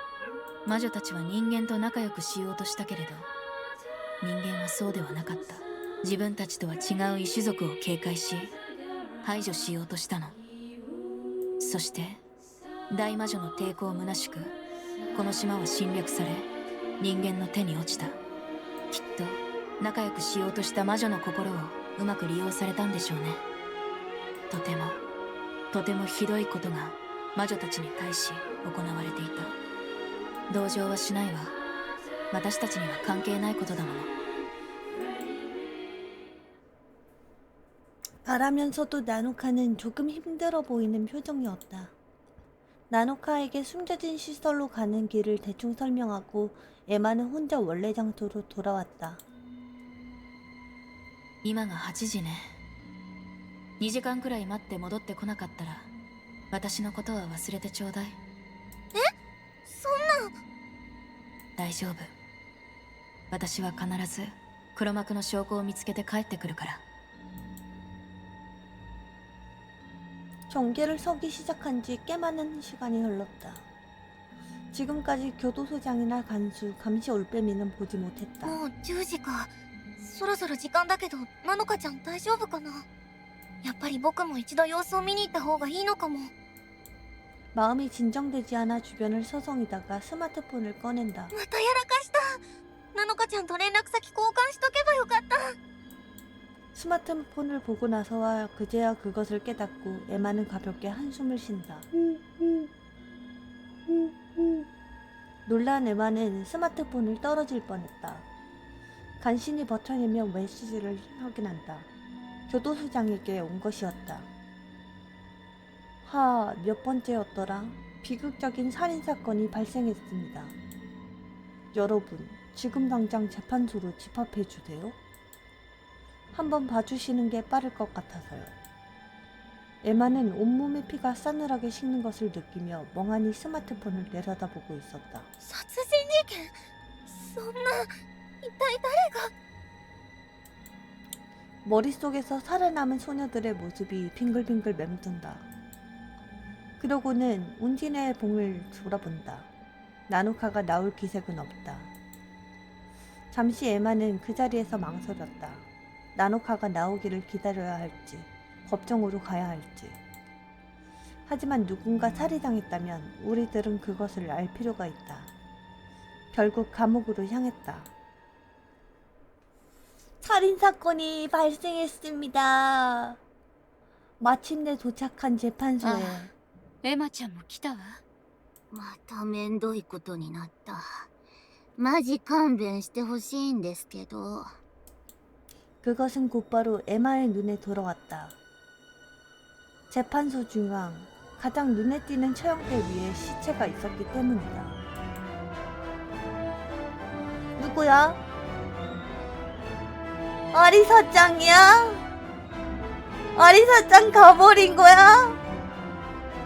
魔女たちは人間と仲良くしようとしたけれど、人間はそうではなかった。自分たちとは違う異種族を警戒し排除しようとしたの。そして大魔女の抵抗むなしくこの島は侵略され人間の手に落ちた。きっと仲良くしようとした魔女の心をうまく利用されたんでしょうね。とてもひどいことが魔女たちに対し行われていた。同情はしないわ。私たちには関係ないことだもの。 말하면서도 나노카는 조금 힘들어 보이는 표정이었다. 나노카에게 숨겨진 시설로 가는 길을 대충 설명하고 에마는 혼자 원래 장소로 돌아왔다. 今が8時ね。2時間くらい待って戻ってこなかったら私のことは忘れてちょうだい。そんな。大丈夫。私は必ず黒幕の証拠を見つけて帰ってくるから。 경계를 서기 시작한 지 꽤 많은 시간이 흘렀다. 지금까지 교도소장이나 간수, 감시 올빼미는 보지 못했다. もう10時か。そろそろ時間だけど、なのかちゃん大丈夫かな。やっぱり僕も一度様子を見に行った方がいいのかも。 마음이 진정되지 않아 주변을 서성이다가 스마트폰을 꺼낸다. またやらかした。なのかちゃんと連絡先交換しとけばよかった。 스마트폰을 보고 나서야 그제야 그것을 깨닫고 에마는 가볍게 한숨을 쉰다. 놀란 에마는 스마트폰을 떨어질 뻔했다. 간신히 버텨내며 메시지를 확인한다. 교도소장에게 온 것이었다. 몇 번째였더라? 비극적인 살인사건이 발생했습니다. 여러분, 지금 당장 재판소로 집합해 주세요. 한번 봐주시는 게 빠를 것 같아서요. 에마는 온몸에 피가 싸늘하게 식는 것을 느끼며 멍하니 스마트폰을 내려다보고 있었다. 殺人事件。そんな、一体誰が。 머릿속에서 살아남은 소녀들의 모습이 빙글빙글 맴돈다. 그러고는 운진의 봉을 돌아본다. 나노카가 나올 기색은 없다. 잠시 에마는 그 자리에서 망설였다. 나노카가 나오기를 기다려야 할지, 법정으로 가야 할지. 하지만 누군가 살해당했다면 우리들은 그것을 알 필요가 있다. 결국 감옥으로 향했다. 살인사건이 발생했습니다. 마침내 도착한 재판소에 エマちゃんも来たわ。まためんどいことになった。マジ勘弁してほしいんですけど。 그것은 곧바로 에마의 눈에 들어왔다. 재판소 중앙, 가장 눈에 띄는 처형대 위에 시체가 있었기 때문이다. 누구야? 아리사짱이야? 아리사짱 가버린 거야?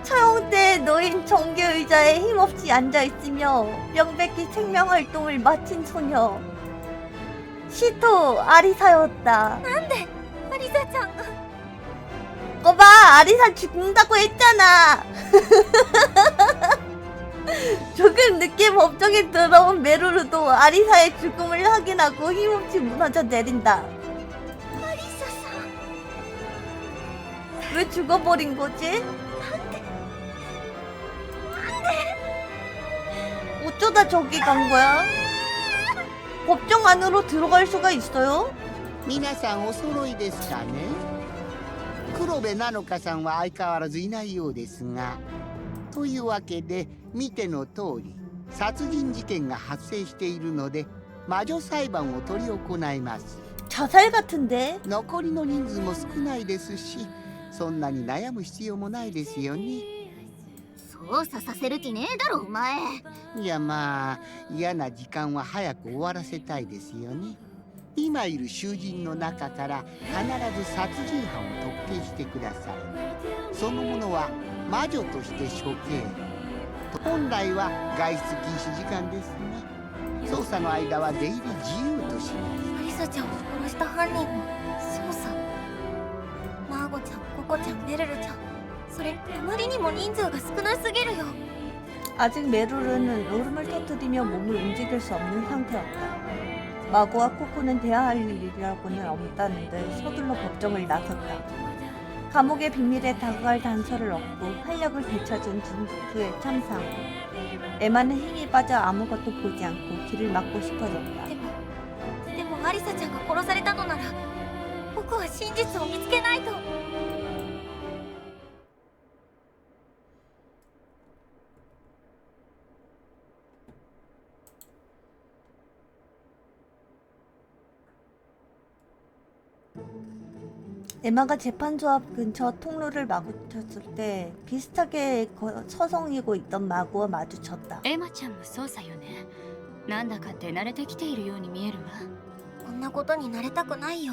처형대에 놓인 정규 의자에 힘없이 앉아있으며 명백히 생명활동을 마친 소녀. 시토 아리사였다. アリサちゃんが。 거봐, 아리사 죽는다고 했잖아. 조금 늦게 법정에 들어온 메루루도 아리사의 죽음을 확인하고 힘없이 무너져 내린다. アリサさん。 왜 죽어버린 거지? 어쩌다 저기 간 거야? 법정 안으로 들어갈 수가 있어요? 皆さんお揃いですかね。黒部なのかさんは相変わらずいないようですが、というわけで見ての通り殺人事件が発生しているので魔女裁判を執り行います。 자살 같은데? 残りの人数も少ないですし、そんなに悩む必要もないですよね。操作させる気ねえだろお前。いやまあ嫌な時間は早く終わらせたいですよね。今いる囚人の中から必ず殺人犯を特定してください。その者は魔女として処刑。本来は外出禁止時間ですが、捜査の間は出入り自由とします。アリサちゃんを殺した犯人の捜査。マーゴちゃん、ココちゃん、メルルちゃん。それあまりにも人数が少なすぎるよ。 아직 메루르는 울음을 터뜨리며 몸을 움직일 수 없는 상태였다. 마고와 코코는 대화할 일이라고는 없다는 듯 서둘러 법정을 나섰다. 감옥의 비밀에 다가갈 단서를 얻고 활력을 되찾은 진주의 참상. 에마는 힘이 빠져 아무것도 보지 않고 길을 막고 싶어졌다. でもアリサちゃんが殺されたのなら僕は真実を見つけないと。 에마가 재판소 앞 근처 통로를 마주쳤을 때 비슷하게 서성이고 있던 마고와 마주쳤다. エマちゃんもそうさよね。なんだか手慣れてきているように見えるわ。こんなことになれたくないよ。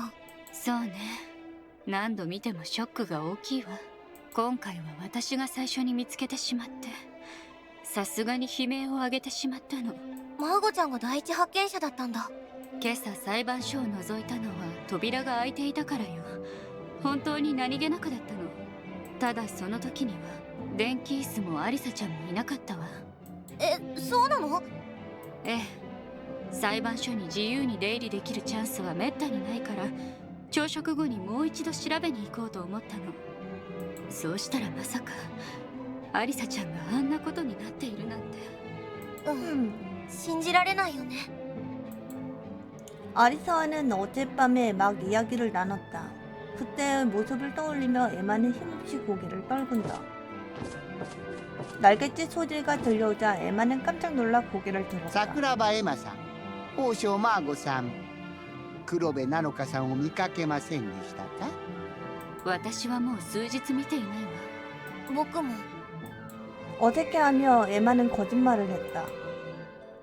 そうね。何度見てもショックが大きいわ。今回は私が最初に見つけてしまって、さすがに悲鳴を上げてしまったの。マーゴちゃんが第一発見者だったんだ。今朝裁判所を覗いたのは扉が開いていたからよ。本当に何気なくだったの。ただその時には電気椅子もアリサちゃんもいなかったわ。え、そうなの？ええ。裁判所に自由に出入りできるチャンスはめったにないから、朝食後にもう一度調べに行こうと思ったの。そうしたらまさかアリサちゃんがあんなことになっているなんて。信じられないよね。 아리사와는 어젯밤에 막 이야기를 나눴다. 그때의 모습을 떠올리며 에마는 힘없이 고개를 떨군다. 날갯짓 소리가 들려오자 에마는 깜짝 놀라 고개를 들었다. 桜庭エマさん、王将マーゴさん、黒部なのかさんを見かけませんでしたか？私はもう数日見ていないわ。僕も。 어색해하며 에마는 거짓말을 했다.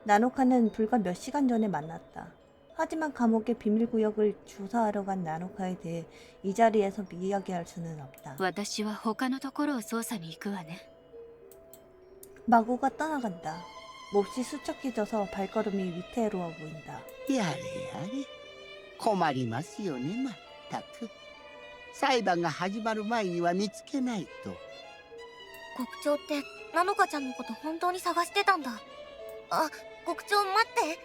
나노카는 불과 몇 시간 전에 만났다. 하지만 감옥의 비밀구역을 조사하러 간 나노카에 대해 이 자리에서 이야기할 수는 없다. 私は他のところを捜査に行くわね。 마고가 떠나간다. 몹시 수척해져서 발걸음이 위태로워 보인다. やれやれ困りますよねまったく裁判が始まる前には見つけないと国長ってナノカちゃんのこと本当に探してたんだ。あ、国長待って。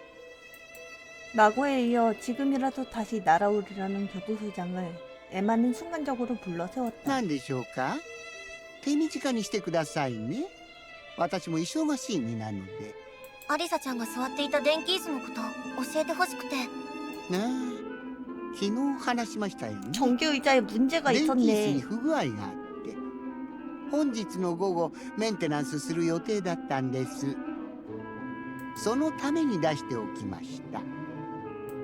마고에 이어 지금이라도 다시 날아오르려는 교도소장을 에마는 순간적으로 불러 세웠다. 何でしょうか手短にしてくださいね私も忙しい身なのでアリサちゃんが座っていた電気椅子のこと教えてほしくて。なあ昨日話しましたよね 전기 의자에 문제가 電気椅子に 있었네. 不具合があって本日の午後メンテナンスする予定だったんですそのために出しておきました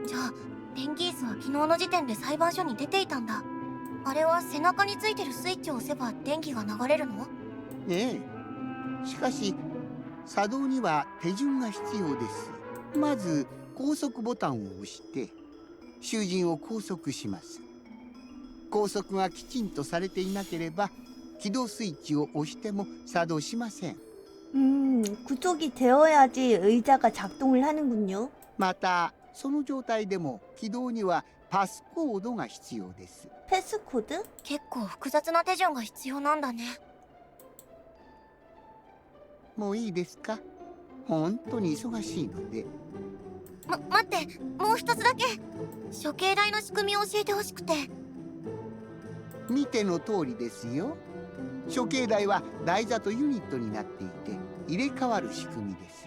じゃあ電気椅子は昨日の時点で裁判所に出ていたんだ。あれは背中についてるスイッチを押せば電気が流れるの？ねえしかし作動には手順が必要ですまず高速ボタンを押して囚人を拘束します拘束がきちんとされていなければ起動スイッチを押しても作動しません 구속이 되어야지 의자가 작동을 하는군요. またその状態でも起動にはパスコードが必要です 패스코드? 結構複雑な手順が必要なんだね。もういいですか本当に忙しいので待って、もう一つだけ。処刑台の仕組みを教えてほしくて。見ての通りですよ処刑台は台座とユニットになっていて入れ替わる仕組みです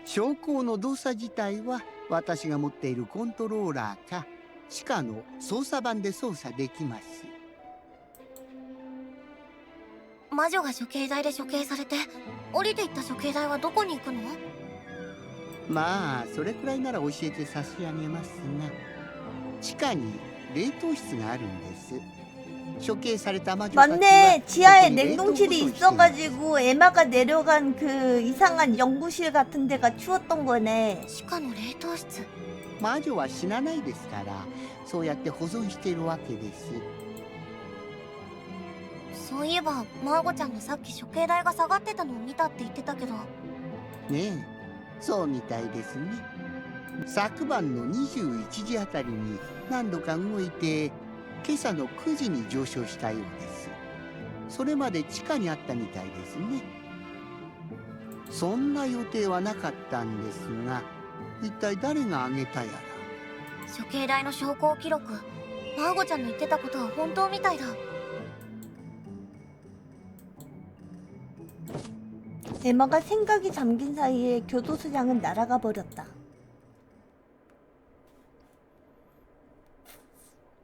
昇降の動作自体は私が持っているコントローラーか地下の操作盤で操作できます魔女が処刑台で処刑されて降りていった処刑台はどこに行くの？まあそれくらいなら教えて差し上げますが地下に冷凍室があるんです処刑された魔女たちは 맞네. 지하에 そこに冷凍保存 냉동실이 しています 있어가지고 에마가 내려간 그 이상한 연구실 같은 데가 추웠던 거네. 地下の冷凍室。魔女は死なないですからそうやって保存しているわけですそういえばマーゴちゃんがさっき処刑台が下がってたのを見たって言ってたけど。ねえそうみたいですね昨晩の21時あたりに何度か動いて今朝の9時に上昇したようですそれまで地下にあったみたいですねそんな予定はなかったんですが一体誰が挙げたやら処刑台の昇降記録、マーゴちゃんの言ってたことは本当みたいだ。 에마가 생각이 잠긴 사이에 교도소장은 날아가 버렸다.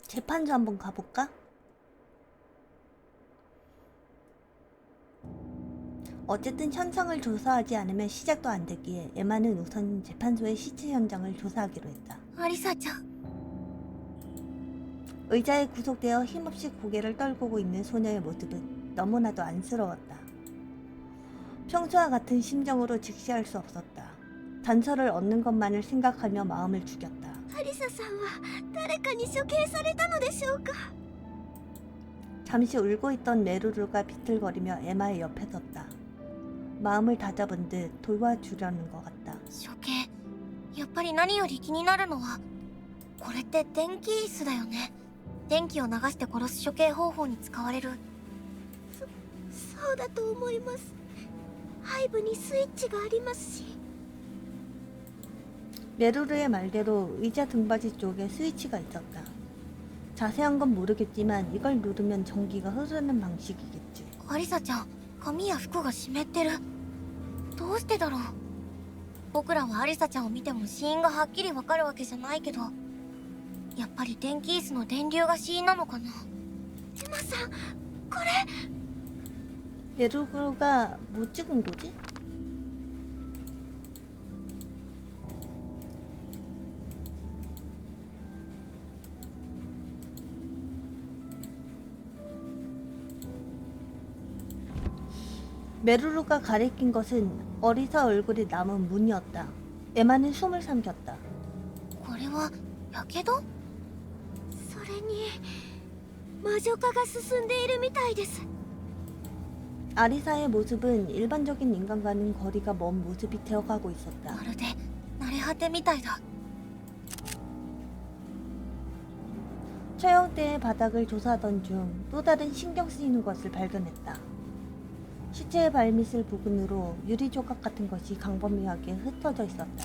재판소 한번 가볼까? 어쨌든 현상을 조사하지 않으면 시작도 안 되기에 에마는 우선 재판소의 시체 현장을 조사하기로 했다. アリサちゃん。 의자에 구속되어 힘없이 고개를 떨구고 있는 소녀의 모습은 너무나도 안쓰러웠다. 평소와 같은 심정으로 직시할 수 없었다. 단서를 얻는 것만을 생각하며 마음을 죽였다. アリサさんは誰かに処刑されたのでしょうか。 잠시 울고 있던 메루루가 비틀거리며 에마의 옆에 섰다. 마음을 다잡은 듯 도와주려는 것 같다. 処刑。やっぱり何より気になるのは、これって電気椅子だよね。電気を流して殺す処刑方法に使われる。そうだと思います。背部にスイッチがありますし。 메루르의 말대로 의자 등받이 쪽에 스위치가 있었다. 자세한 건 모르겠지만 이걸 누르면 전기가 흐르는 방식이겠지. アリサちゃん、髪や服が湿ってる。どうしてだろう。僕らはアリサちゃんを見ても死因がはっきりわかるわけじゃないけど、やっぱり電気椅子の電流が死因なのかな。エマさん、これ。 메루르가 뭐 찍은 거지? 메루루가 가리킨 것은 어리사 얼굴에 남은 문이었다. 에마는 숨을 삼켰다. これはやけど？それに魔女化が進んでいるみたいです。 아리사의 모습은 일반적인 인간과는 거리가 먼 모습이 되어가고 있었다. まるで慣れ果てみたいだ。 처형대의 바닥을 조사하던 중 또 다른 신경 쓰이는 것을 발견했다. 시체의 발밑을 부근으로 유리 조각 같은 것이 광범위하게 흩어져 있었다.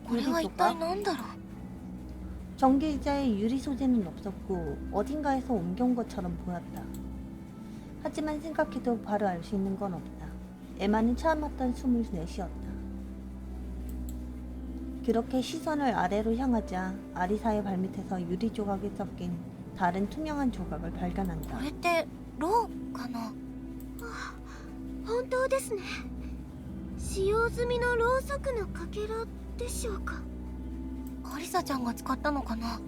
これは一体何だろう。 전기 의자에 유리 소재는 없었고 어딘가에서 옮겨온 것처럼 보였다. 하지만 생각해도 바로 알 수 있는 건 없다. 에마는 참았던 숨을 내쉬었다. 그렇게 시선을 아래로 향하자 아리사의 발밑에서 유리 조각이 섞인 다른 투명한 조각을 발견한다. これってローかな。本当ですね。使用済みのろうそくのかけらでしょうか。アリサちゃんが使ったのかな。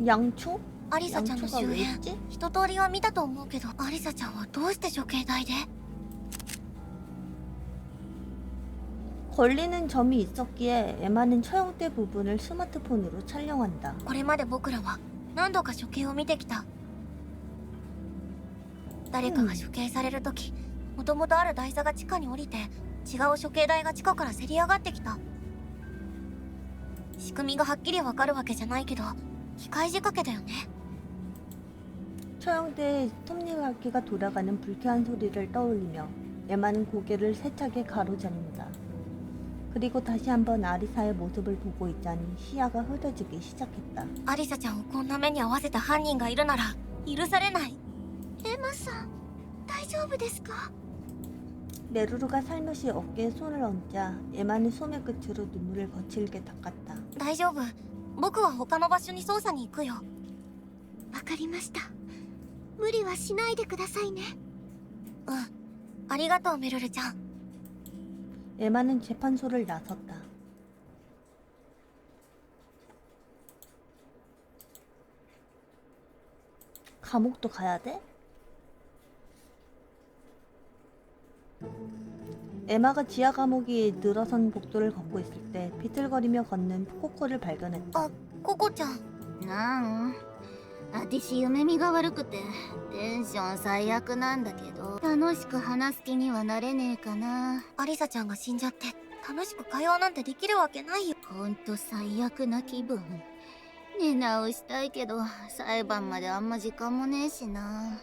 양초? アリサちゃんの 양초가 周 왜 辺 있지? 一通りは見たと思うけど、アリサちゃんはどうして処刑台で？ 걸리는 점이 있었기에 에마는 처형대 부분을 스마트폰으로 촬영한다. これまで僕らは何度か処刑を見てきた。誰かが処刑されるとき、もともとある台座が地下に降りて、違う処刑台が地下からせり上がってきた。仕組みがはっきりわかるわけじゃないけど、機械仕掛けだよね。 처형대의 톱니바퀴가 돌아가는 불쾌한 소리를 떠올리며 에마는 고개를 세차게 가로잡는다. 그리고 다시 한번 아리사의 모습을 보고 있자니 시야가 흐려지기 시작했다. アリサちゃんをこんな目に遭わせた犯人がいるなら許されない。エマさん、大丈夫ですか？ 메루루가 살며시 어깨에 손을 얹자 에마는 소매 끝으로 눈물을 거칠게 닦았다. 大丈夫。僕は他の場所に捜査に行くよ。わかりました。無理はしないでくださいね。うん。ありがとう、メルルちゃん。 에마는 재판소를 나섰다. 감옥도 가야 돼? 에마가 지하 감옥이 늘어선 복도를 걷고 있을 때 비틀거리며 걷는 코코를 발견했다. あ、ココちゃん。なんあてし夢見が悪くてテンション最悪なんだけど楽しく話す気にはなれねえかな。アリサちゃんが死んじゃって楽しく会話なんてできるわけないよ。ほんと最悪な気分。寝直したいけど裁判まであんま時間もねえしな。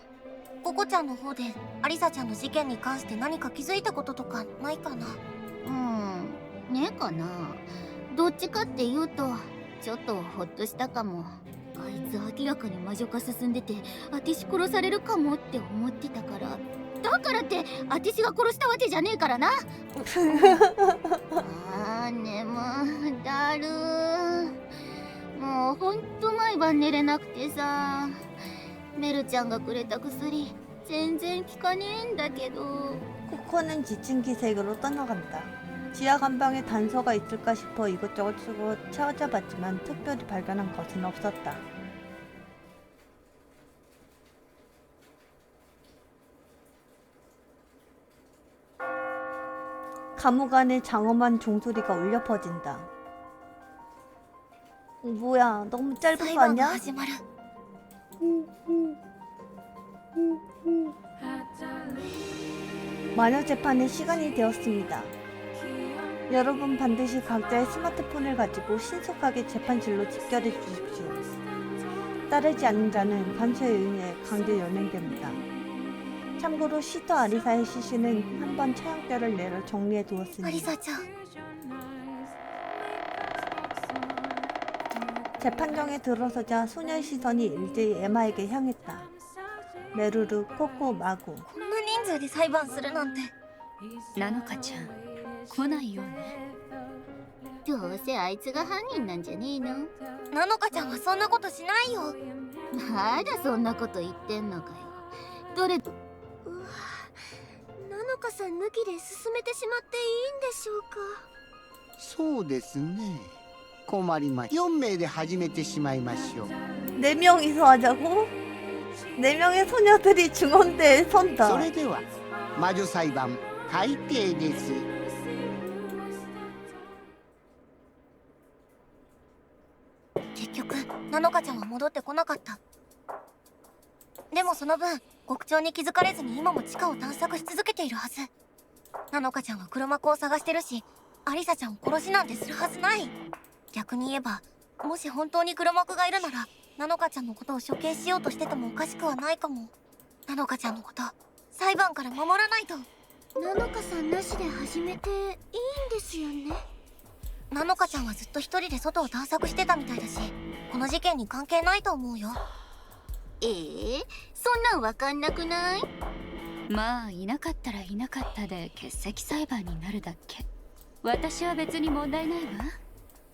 ココちゃんの方でアリサちゃんの事件に関して何か気づいたこととかないかな。ねえかな。どっちかっていうとちょっとホッとしたかも。あいつ明らかに魔女化進んでてあてし殺されるかもって思ってたから。だからってあてしが殺したわけじゃねえからな。あー眠だるー。もうほんと毎晩寝れなくてさ。メルちゃんがくれた薬全然効かねえんだけど。 코코는 지친 기색으로 떠나간다. 지하 감방에 단서가 있을까 싶어 이것저것 찾아봤지만 특별히 발견한 것은 없었다. 감옥 안에 장엄한 종소리가 울려 퍼진다. 뭐야, 너무 짧은 裁 거 判が 아니야? 始まる。 마녀 재판의 시간이 되었습니다. 여러분 반드시 각자의 스마트폰을 가지고 신속하게 재판실로 집결해 주십시오. 따르지 않는 자는 관처에 의해 강제 연행됩니다. 참고로 시터 아리사의 시신은 한번 처형죄를 내려 정리해 アリ 두었습니다. サちゃん。 재판정에 들어서자 소녀의 시선이 일제히 에마에게 향했다. 메루루, 코코, 마구. こんな人数で裁判するなんて。ナノカちゃん来ないよね。どうせあいつが犯人なんじゃねえの。ナノカちゃんはそんなことしないよ。まだそんなこと言ってんのかよ。どれうわ、ナノカさん抜きで進めてしまっていいんでしょうか。そうですね。困りま4名で始めてしまいましょう。 4명이서 하자고? 4명의 소녀들이 중원대에 そ 선다. れでは魔女裁判開廷です。結局ナノカちゃんは戻ってこなかった。でもその分獄長に気づかれずに今も地下を探索し続けているはず。ナノカちゃんは黒幕を探してるし、アリサちゃんを殺しなんてするはずない。逆に言えば、もし本当に黒幕がいるならナノカちゃんのことを処刑しようとしててもおかしくはないかも。ナノカちゃんのこと裁判から守らないと。ナノカさんなしで始めていいんですよね。ナノカちゃんはずっと一人で外を探索してたみたいだし、この事件に関係ないと思うよ。そんなんわかんなくない？まあいなかったらいなかったで欠席裁判になるだけ。私は別に問題ないわ。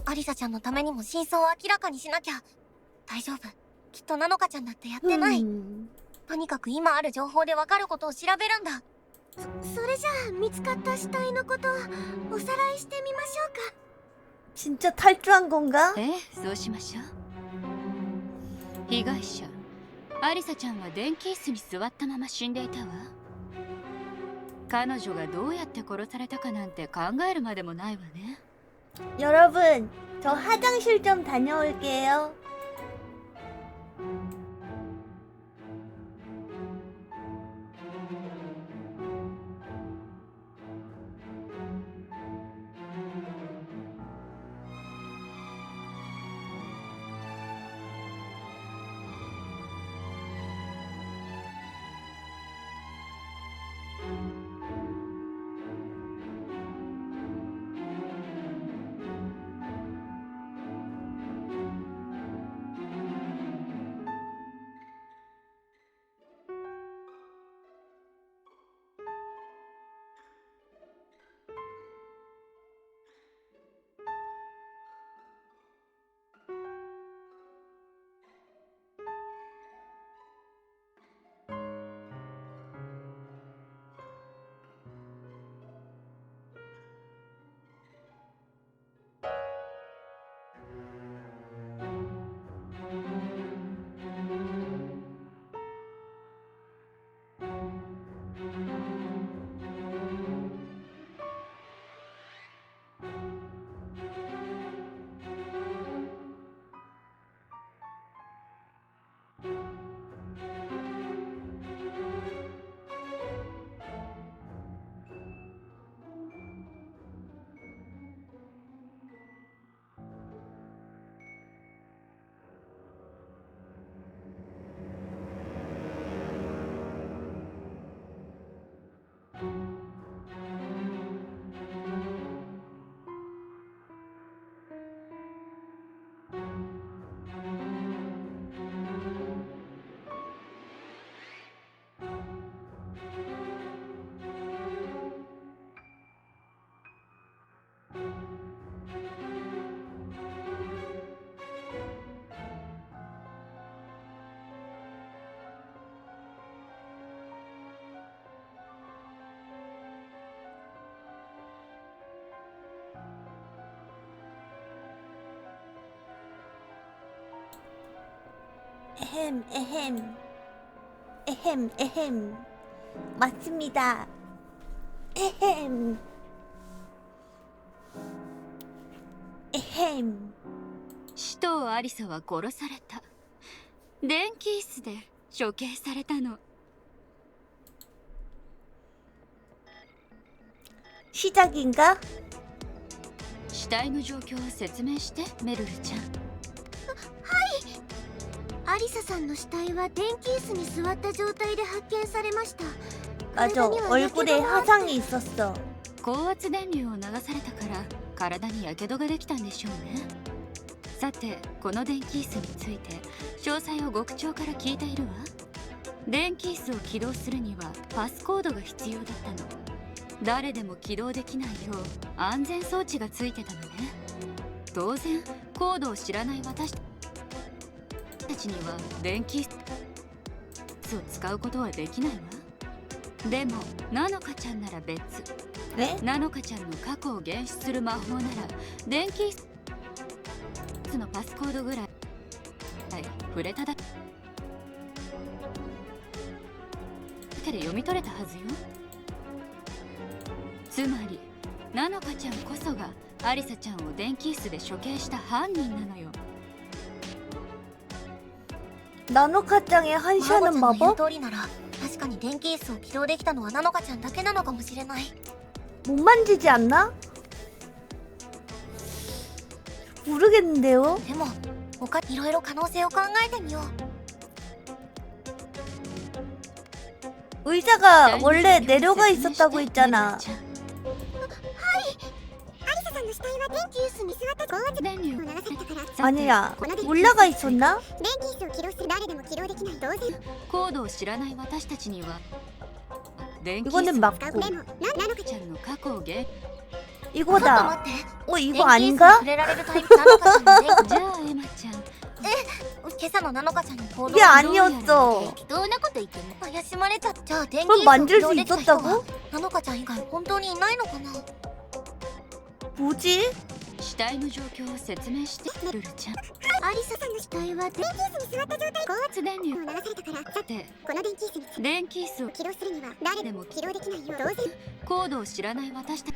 アリサちゃんのためにも真相を明らかにしなきゃ。大丈夫、きっとナノカちゃんだってやってない。 음. とにかく今ある情報でわかることを調べるんだ。それじゃあ見つかった死体のことおさらいしてみましょうか。 진짜 탈주한 건가? そうしましょう。被害者アリサちゃんは電気椅子に座ったまま死んでいたわ。彼女がどうやって殺されたかなんて考えるまでもないわね。 여러분, 저 화장실 좀 다녀올게요. 에헴. 맞습니다. 에헴. 使徒アリサは殺された。電気椅子で処刑されたの。 시작인가? 死体の状況を説明してメルルちゃん。アリサさんの死体は電気椅子に座った状態で発見されました。 맞아, 얼굴에 화상이 있었어. 高圧電流を流されたから体にやけどができたんでしょうね。さてこの電気椅子について詳細を獄長から聞いているわ。電気椅子を起動するにはパスコードが必要だったの。誰でも起動できないよう安全装置がついてたのね。当然コードを知らない私たちには電気椅子を使うことはできないわ。でもナノカちゃんなら別。 네? ナノカちゃんの過去を原始する魔法なら電気椅子のパスコードぐらい触れただ手で読み取れたはずよ。つまりナノカちゃんこそがアリサちゃんを電気椅子で処刑した犯人なのよ。 나노카짱의 マーゴちゃ 한샤는 んの言う 마법? 通りなら確かに電気椅子を起動できたのはナノカちゃんだけなのかもしれない。 못 만지지 않나? 모르겠는데요. でも他いろいろ可能性を考えてみよう。 의자가 원래 내려가 있었다고 했잖아. さんの死体は電気椅子に座った高圧電流を流されたから 아니야, 올라가 있었나? 電気椅子を起動する誰でも起動できない当然コードを知らない私たちには電気椅 이거는 子 맞고 でもナノカちゃんの過去をげちょっと 이거다. 待って 이거 電気椅子に 아닌가? 触れられるタイプナノカちゃんの電じゃあエマちゃん今朝のナノカちゃんの行動 이게 아니었어. 適当なこと言ってね怪しまれた。じゃあ電気 그럼 椅子を 만질 起動 수 できた人は 있었다고? ナノカちゃん以外本当にいないのかな。 뭐지? 死体の状況を説明してルルちゃん。アリサさんの死体は電気椅子に座った状態高圧電流を流されたからさってこの電気椅子に電気椅子を起動するには誰でも起動できないよ当然コードを知らない私た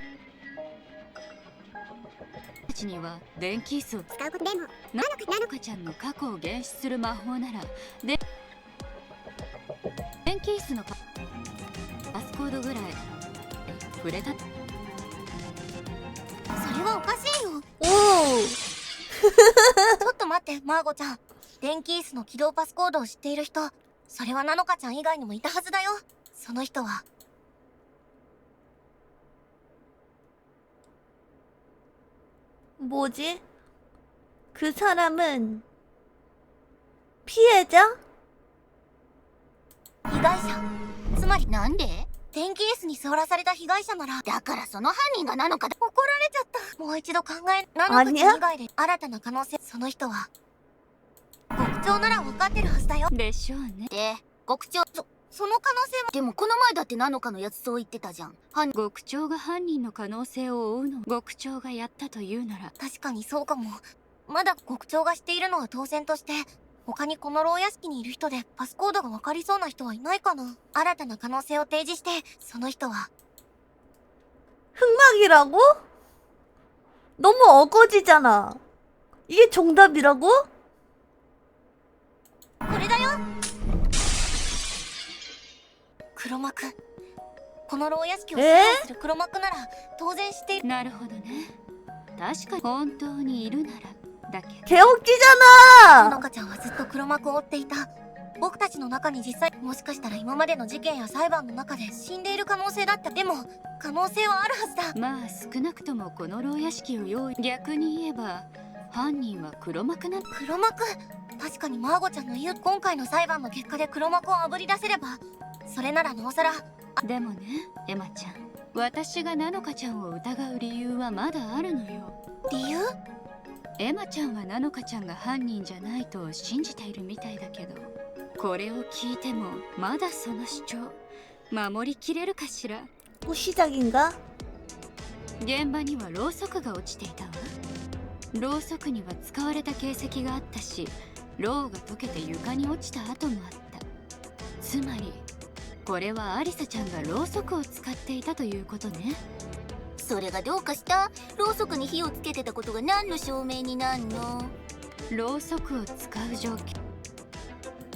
ちには電気椅子を使うことでもナノカちゃんの過去を原始する魔法ならで電気椅子のパスコードぐらい触れた。それはおかしいよ。 오! ちょっと待ってマーゴちゃん。電気椅子の起動パスコードを知っている人それはナノカちゃん以外にもいたはずだよ。その人は 뭐지? 그 사람은 피해자? 被害者つまりなんで電気椅子に座らされた被害者ならだからその犯人がなのかだ。怒られちゃった。もう一度考えナノカちゃん以外で新たな可能性。その人は極長なら分かってるはずだよ。でしょうね。で極長その可能性もでもこの前だってなのかのやつそう言ってたじゃん。極長が犯人の可能性を追うの極長がやったというなら確かにそうかも。まだ極長がしているのは当然として他にこの牢屋敷にいる人でパスコードが分かりそうな人はいないかな。新たな可能性を提示してその人は 흑막이라고? 너무 어거지잖아. 이게 정답이라고? これだよ。黒幕。この牢屋敷を支配する黒幕なら当然知っている。なるほどね。確かに本当にいるならだけど 개웃기잖아! のかちゃんはずっと黒幕を追っていた。僕たちの中に実際もしかしたら今までの事件や裁判の中で死んでいる可能性だった。でも可能性はあるはずだ。まあ少なくともこの牢屋敷を用意。逆に言えば犯人は黒幕な。黒幕。確かにマーゴちゃんの言う今回の裁判の結果で黒幕をあぶり出せればそれならなおさら。でもねエマちゃん、私がナノカちゃんを疑う理由はまだあるのよ。理由？エマちゃんはナノカちゃんが犯人じゃないと信じているみたいだけど、これを聞いてもまだその主張守りきれるかしら。 또 시작인가? 現場にはろうそくが落ちていたわ。ろうそくには使われた形跡があったし、ろうが溶けて床に落ちた跡もあった。つまりこれはアリサちゃんがろうそくを使っていたということね。それがどうかした？ろうそくに火をつけてたことが何の証明になんの？ろうそくを使う状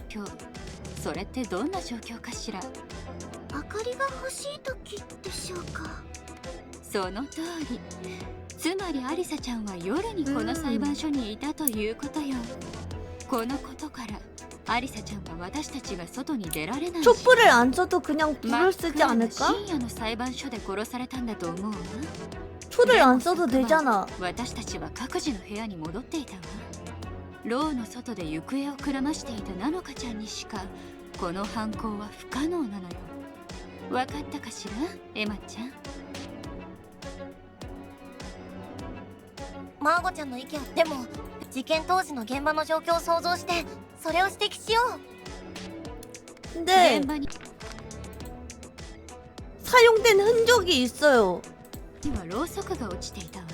況、それってどんな状況かしら。明かりが欲しい時でしょうか。その通り。つまりアリサちゃんは夜にこの裁判所にいたということよ。このことからアリサちゃんは私たちが外に出られないし、 촛불을 안 써도 그냥 불을 쓰지 真っ暗な 않을까? 深夜の裁判所で殺されたんだと思うわ。 초를 안 써도 되잖아. 私たちは各自の部屋に戻っていたわ。牢の外で行方をくらましていたナノカちゃんにしかこの犯行は不可能なのよ。わかったかしらエマちゃん。マーゴちゃんの意見でも事件当時の現場の状況を想像してそれを指摘しよう。 근데 現場に 사용된 흔적이 있어요. はろうそくが落ちていたわ。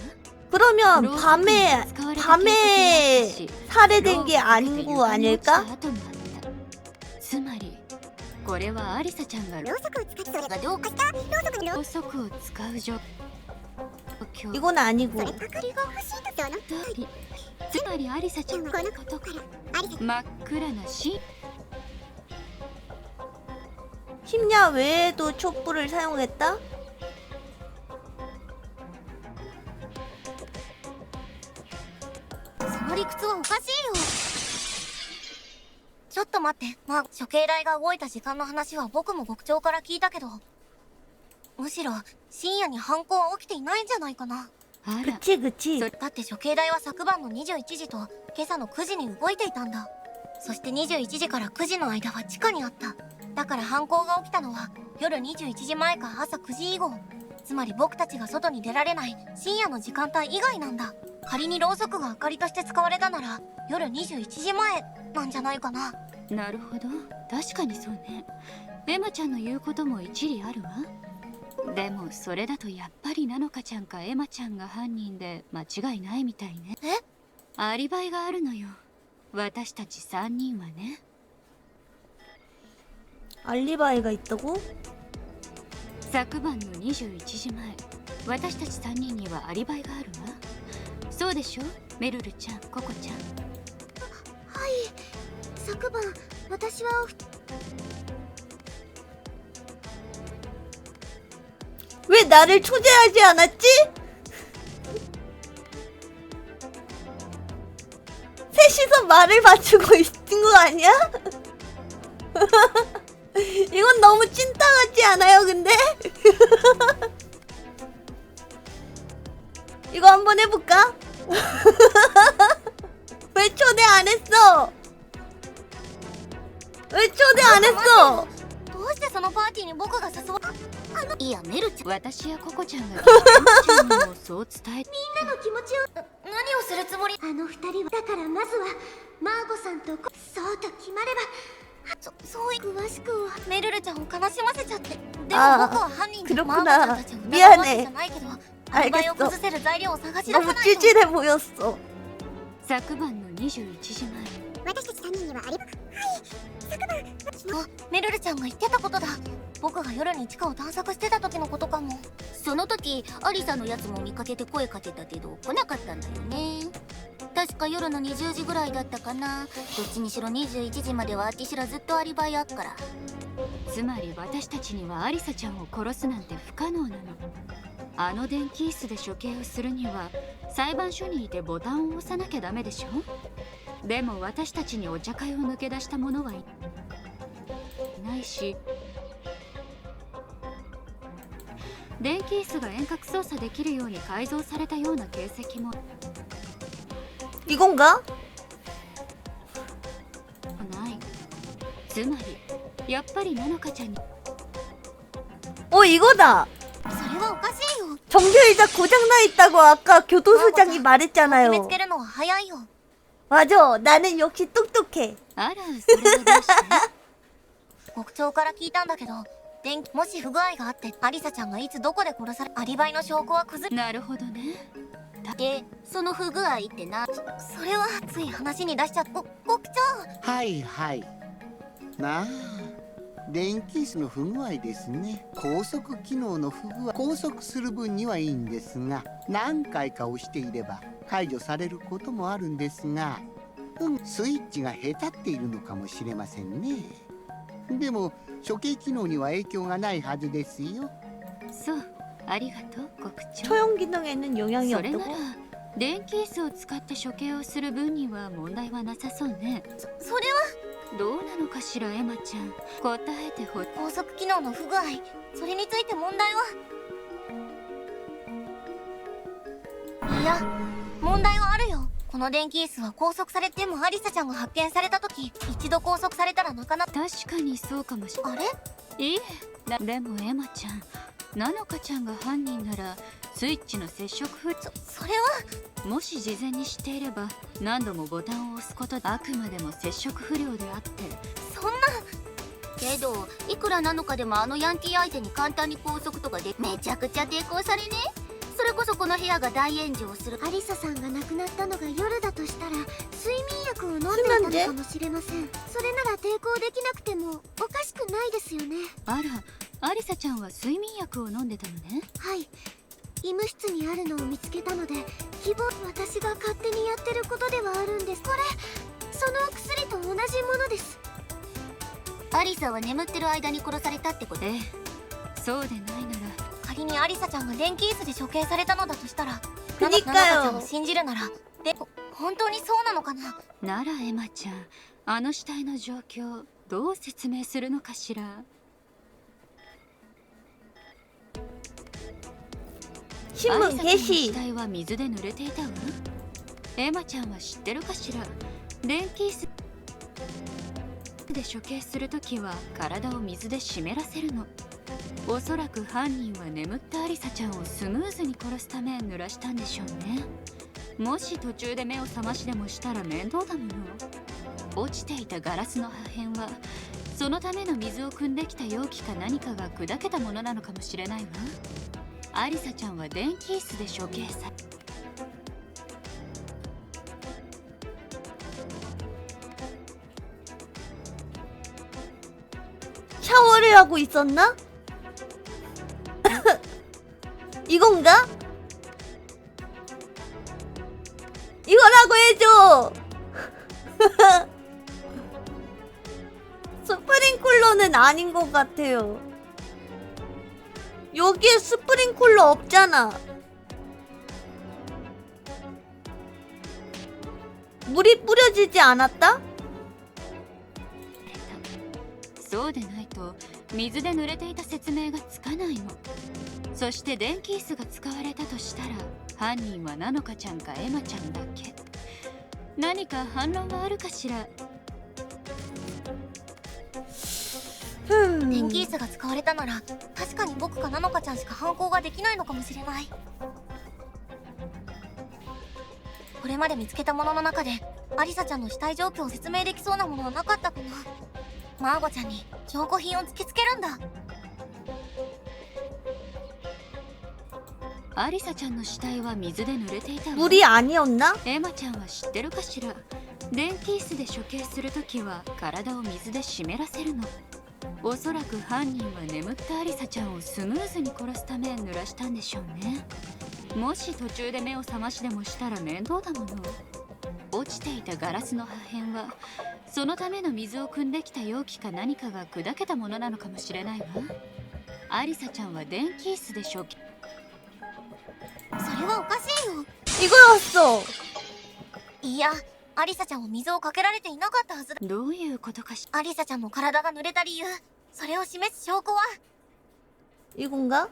그러면 ろうそくに 밤에 使われた形跡があったし 살해된 게 ろうが溶けて 아닌 거 床に落ちた 아닐까? 跡もあった。つまりこれはアリサちゃんがろうそくを使ってそれがどうかしたろうそくにろうそくを使う状況 이건 아니고. それ明かりが欲しいとその通りつまりアリサちゃんのこのことかありが真っ暗なし 심야 외에도 촛불을 사용했다? その理屈はおかしいよ。ちょっと待って、まあ処刑台が動いた時間の話は僕も獄長から聞いたけど、むしろ深夜に犯行は起きていないんじゃないかな。あら 그치 그치. だって処刑台は昨晩の21時と今朝の9時に動いていたんだ。そして21時から9時の間は地下にあった。だから犯行が起きたのは夜21時前か朝9時以後。つまり僕たちが外に出られない深夜の時間帯以外なんだ。仮にろうそくが明かりとして使われたなら夜21時前なんじゃないかな。なるほど、確かにそうね。エマちゃんの言うことも一理あるわ。でもそれだとやっぱりナノカちゃんかエマちゃんが犯人で間違いないみたいね。え？アリバイがあるのよ、私たち3人はね。 알리바이가 있다고? 昨晩の21時前、私たち3人にはアリバイがあるわ。そうでしょ、メルルちゃん、ココちゃん。はい、昨晩私は왜 나를 초대하지 않았지? 셋이서 말을 맞추고 있는 거 아니야? 이건 너무 찐따 같지 않아요, 근데? 이거 한번 해볼까? 왜 초대 안 했어? 왜 초대 안 했어? どうしてそのパーティーに僕が誘わいやメルちゃん私やココちゃんがエマちゃんにもそう伝えて。みんなの気持ちを何をするつもり。あの二人はだからまずはマーゴさんとそうと決まればそう詳しくはメルルちゃんを悲しませちゃってでも僕は犯人でマーゴちゃんたちを疑うわけじゃないけどアリバイを崩せる材料を探し出さ 너무 ないと。 찌질해 보였어. 昨晩の21時前、私たち3人にはアリバイあ、メルルちゃんが言ってたことだ。僕が夜に地下を探索してた時のことかも。その時アリサのやつも見かけて声かけたけど来なかったんだよね。確か夜の20時ぐらいだったかな。どっちにしろ21時までは私らずっとアリバイあっから。つまり私たちにはアリサちゃんを殺すなんて不可能なの。あの電気椅子で処刑をするには裁判所にいてボタンを押さなきゃダメでしょ。でも私たちにお茶会を抜け出した者はいないし、電気椅子が遠隔操作できるように改造されたような形跡も 이건가? ない。つまりやっぱりナノカちゃんに 이거다. それはおかしいよ。 정규이자 고장나 있다고 아까 교도소장이 決 말했잖아요. めつけるのは早いよ。 맞아. 나는 역시 똑똑해. あら、それはどうして国長から聞いたんだけどもし不具合があってアリサちゃんがいつどこで殺されアリバイの証拠は崩れなるほどね。でその不具合ってそれはつい話に出しちゃった国長。はいはいなあ電気椅子の不具合ですね。高速機能の不具合高速する分にはいいんですが何回か押していれば解除されることもあるんですが、スイッチがへたっているのかもしれませんね。でも処刑機能には影響がないはずですよ。そう、ありがとう国長。 처형 기능에는 영향이 それな 없다고? ら電気椅子を使って処刑をする分には問題はなさそうね。それはどうなのかしらエマちゃん、答えてほ。高速機能の不具合それについて問題はいや問題はあるよ。この電気椅子は拘束されてもアリサちゃんが発見された時一度拘束されたらなかなか確かにそうかもしれない。あれいいえ、でもエマちゃん、ナノカちゃんが犯人ならスイッチの接触不それはもし事前に知っていれば何度もボタンを押すことであくまでも接触不良であって。そんなけどいくらなのかでもあのヤンキー相手に簡単に拘束とかでめちゃくちゃ抵抗されね。それこそこの部屋が大炎上する。アリサさんが亡くなったのが夜だとしたら睡眠薬を飲んでいたのかもしれません。それなら抵抗できなくてもおかしくないですよね。あら、アリサちゃんは睡眠薬を飲んでたのね。はい、医務室にあるのを見つけたので希望。私が勝手にやってることではあるんです。これそのお薬と同じものです。アリサは眠ってる間に殺されたってこと？ええ、そうでないなら。仮にアリサちゃんが電気椅子で処刑されたのだとしたら、그니까요ナナカちゃんを信じるなら、で本当にそうなのかな。ならエマちゃん、あの死体の状況どう説明するのかしら。 신문 アリサちゃんの死 게시. 体は水で濡れていたわ。エマちゃんは知ってるかしら。電気椅子で処刑するときは体を水で湿らせるの。おそらく犯人は眠ったアリサちゃんをスムーズに殺すため濡らしたんでしょうね。もし途中で目を覚ましでもしたら面倒だもの。落ちていたガラスの破片はそのための水を汲んできた容器か何かが砕けたものなのかもしれないわ。アリサちゃんは電気椅子で処刑さ。 샤워를 하고 있었나? 이건가? 이거라고 해줘. 스프링쿨러는 아닌 것 같아요. 여기에 스프링쿨러 없잖아. 물이 뿌려지지 않았다? そうでないと水で濡れていた説明がつかないの。そして電気椅子が使われたとしたら犯人はナノカちゃんかエマちゃんだけ。何か反論はあるかしら。電気椅子が使われたなら確かに僕かナノカちゃんしか犯行ができないのかもしれない。これまで見つけたものの中でアリサちゃんの死体状況を説明できそうなものはなかったかな。マーゴちゃんに証拠品を突きつけるんだ。アリサちゃんの死体は水で濡れていたわ。 물이 아니었나? エマちゃんは知ってるかしら。電気椅子で処刑するときは体を水で湿らせるの。おそらく犯人は眠ったアリサちゃんをスムーズに殺すため濡らしたんでしょうね。もし途中で目を覚ましでもしたら面倒だもの。落ちていたガラスの破片はそのための水を汲んできた容器か何かが砕けたものなのかもしれないわ。アリサちゃんは電気椅子で処刑。それはおかしいよ。 이거였어. いや、アリサちゃんは水をかけられていなかったはずだ。どういうことかし。アリサちゃんの体が濡れた理由、それを示す証拠は。 이건가?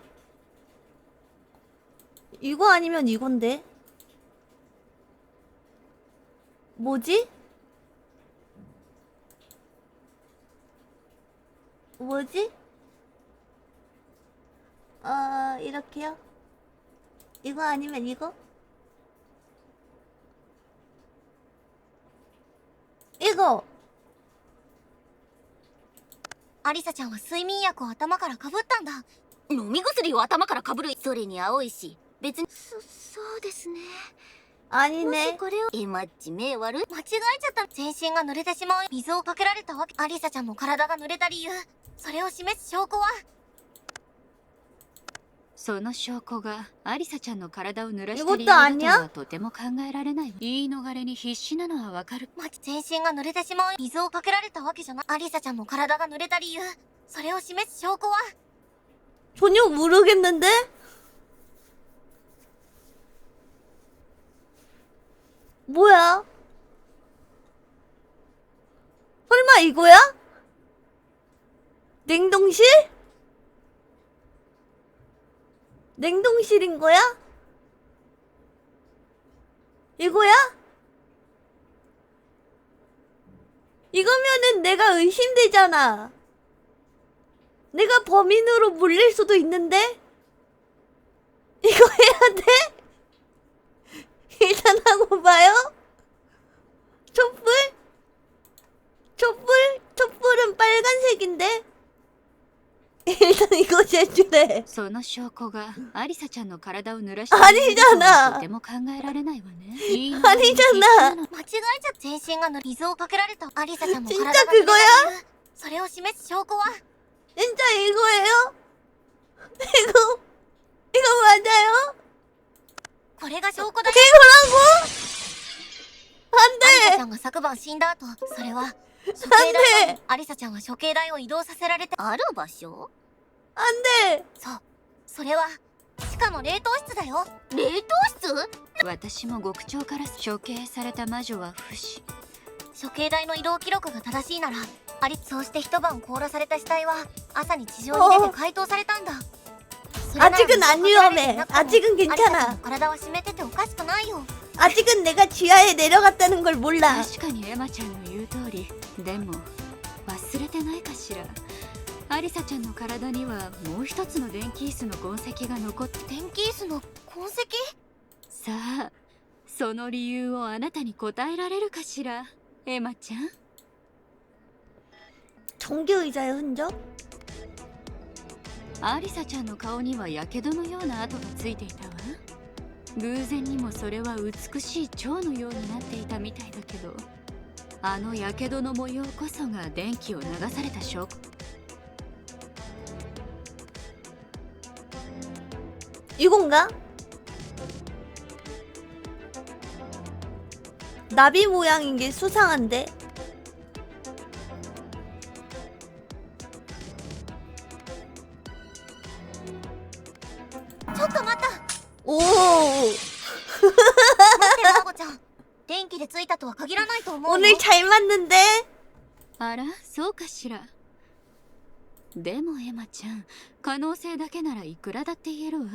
이거 아니면 이건데. 뭐지? 뭐지? 이렇게요? 이거 아니면 이거? 이거! アリサちゃんは睡眠薬を頭からかぶったんだ。飲み薬を頭からかぶる。それに青いし別に。そうですね。もし 아니네. これをエマッチ目悪い。間違えちゃった。全身が濡れてしまう。水をかけられたわけ。アリサちゃんの体が濡れた理由、それを示す証拠は。その証拠がアリサちゃんの体を濡らした理由 이것도 だと 아니야? はとても考えられない。言い逃れに必死なのはわかる。全身が濡れてしまう。水をかけられたわけじゃない。アリサちゃんの体が濡れた理由、それを示す証拠は。 전혀 모르겠는데? 뭐야? 설마 이거야? 냉동실? 냉동실인 거야? 이거야? 이거면은 내가 의심되잖아. 내가 범인으로 물릴 수도 있는데? 이거 해야 돼? 일단 하고 봐요. 촛불? 촛불은 빨간색인데? 일단 이거 제출해. その証拠がアリサちゃんの体を濡らしてありじゃなとても考えられないわね。いいのありじゃな間違えちゃ全身が水をかけられたアリサちゃんの 진짜 体が濡れた 그거야? 理由それを示す証拠は 진짜 이거예요? 이거 맞아요? これが証拠だよ 이거라고? アリサち 안돼. ゃんが昨晩死んだ後それは処刑台なんでアリサちゃんは処刑台を移動させられてある場所？ 안돼. そうそれは地下の冷凍室だよ冷凍室？私も極長から処刑された魔女は不死。処刑台の移動記録が正しいならそうして一晩凍らされた死体は朝に地上に出て解凍されたんだそれなのに 아직은 안 위험해. 아직은 アリサちゃん 괜찮아. の体は湿ってておかしくないよ 아직은 내가 지하에 내려갔다는 걸 몰라. 確かにエマちゃんの言う通り。でも忘れてないかしら。アリサちゃんの体にはもう一つの電気椅子の痕跡が残って電気椅子の痕跡さあ、その理由をあなたに答えられるかしら、エマちゃん。 전기 의자의 흔적? アリサちゃんの顔にはやけどのような跡がついていたわ。偶然にもそれは美しい蝶のようになっていたみたいだけど、あのやけどの模様こそが電気を流された証拠。 이건가? 나비 모양인 게 수상한데? 오, 待ってマーゴちゃん電気でついたとは限らないと思うよ 오늘 잘 맞는데? あら、そうかしら。でもエマちゃん、可能性だけならいくらだって言えるわ。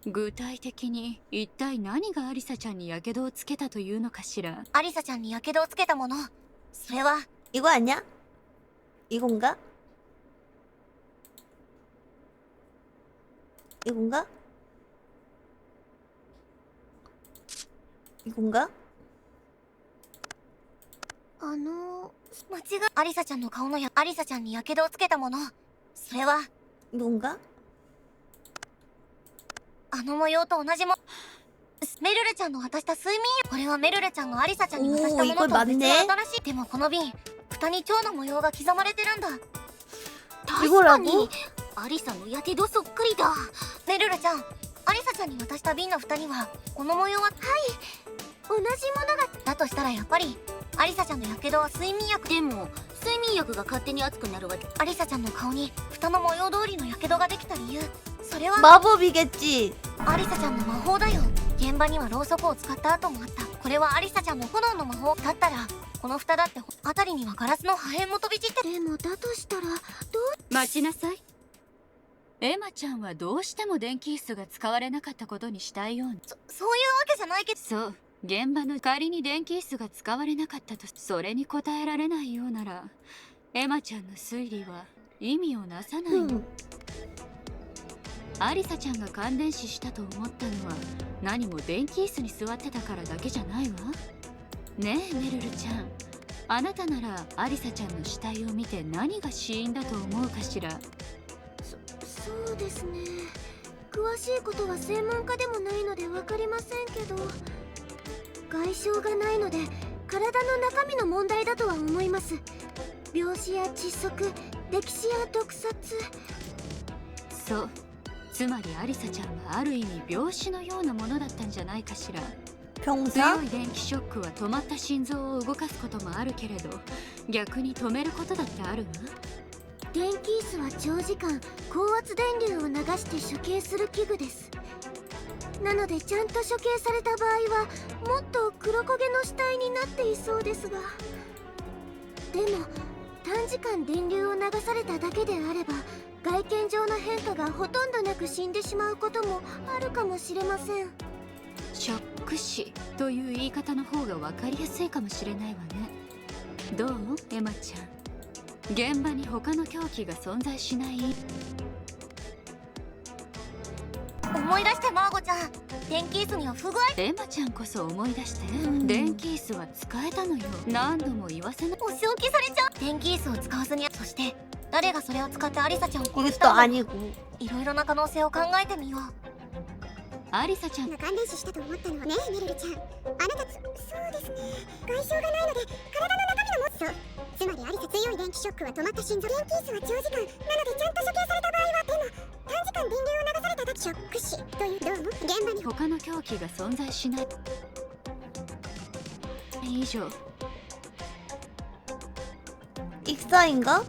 具体的に一体何がアリサちゃんにやけどをつけたというのかしら。アリサちゃんにやけどをつけたものそれは 이거 아니야? 이건가? 이건가? 이건가? 間違いアリサちゃんの顔のアリサちゃんにやけどをつけたものそれは 이건가? あの模様と同じメルルちゃんの渡した睡眠薬これはメルルちゃんがアリサちゃんに渡したものと別の新しいでもこの瓶蓋に蝶の模様が刻まれてるんだ確かにアリサのやけどそっくりだ。メルルちゃんアリサちゃんに渡した瓶の蓋にはこの模様は同じものがだとしたらやっぱりアリサちゃんのやけどは睡眠薬でも睡眠薬が勝手に熱くなるわけ。アリサちゃんの顔に蓋の模様通りのやけどができた理由それは 마법이겠지. アリサちゃんの魔法だよ現場にはろうそくを使った跡もあったこれはアリサちゃんの炎の魔法だったらこの蓋だって辺りにはガラスの破片も飛び散ってでもだとしたら待ちなさい。エマちゃんはどうしても電気椅子が使われなかったことにしたいように。そういうわけじゃないけどそう、現場の仮に電気椅子が使われなかったとそれに答えられないようならエマちゃんの推理は意味をなさないの。アリサちゃんが感電死したと思ったのは何も電気椅子に座ってたからだけじゃないわ。ねえメルルちゃん、あなたならアリサちゃんの死体を見て何が死因だと思うかしら。そうですね。詳しいことは専門家でもないので分かりませんけど外傷がないので体の中身の問題だとは思います。病死や窒息溺死や毒殺そう、つまりアリサちゃんはある意味病死のようなものだったんじゃないかしら。 병사? 強い電気ショックは止まった心臓を動かすこともあるけれど逆に止めることだってあるわ。電気椅子は長時間高圧電流を流して処刑する器具です。なのでちゃんと処刑された場合はもっと黒焦げの死体になっていそうですがでも短時間電流を流されただけであれば外見上の変化がほとんどなく死んでしまうこともあるかもしれません。ショック死という言い方の方が分かりやすいかもしれないわね。どうエマちゃん、現場に他の凶器が存在しない？思い出してマーゴちゃん電気椅子には不具合エマちゃんこそ思い出して、電気椅子は使えたのよ。何度も言わせない。お仕置きされちゃう電気椅子を使わずにそして誰がそれを使ってアリサちゃんを殺し 그것도 たんだろう。 아니고. いろいろな可能性を考えてみよう。アリサちゃんが感電死したと思ったのはね、メルルちゃん。あなたそうですね。外傷がないので体の中身のそう。つまりアリサ強い電気ショックは止まった心臓。電気数は長時間なのでちゃんと処刑された場合はでも短時間電流を流されただけショック死というどうも現場に他の凶器が存在しない以上 익사인가?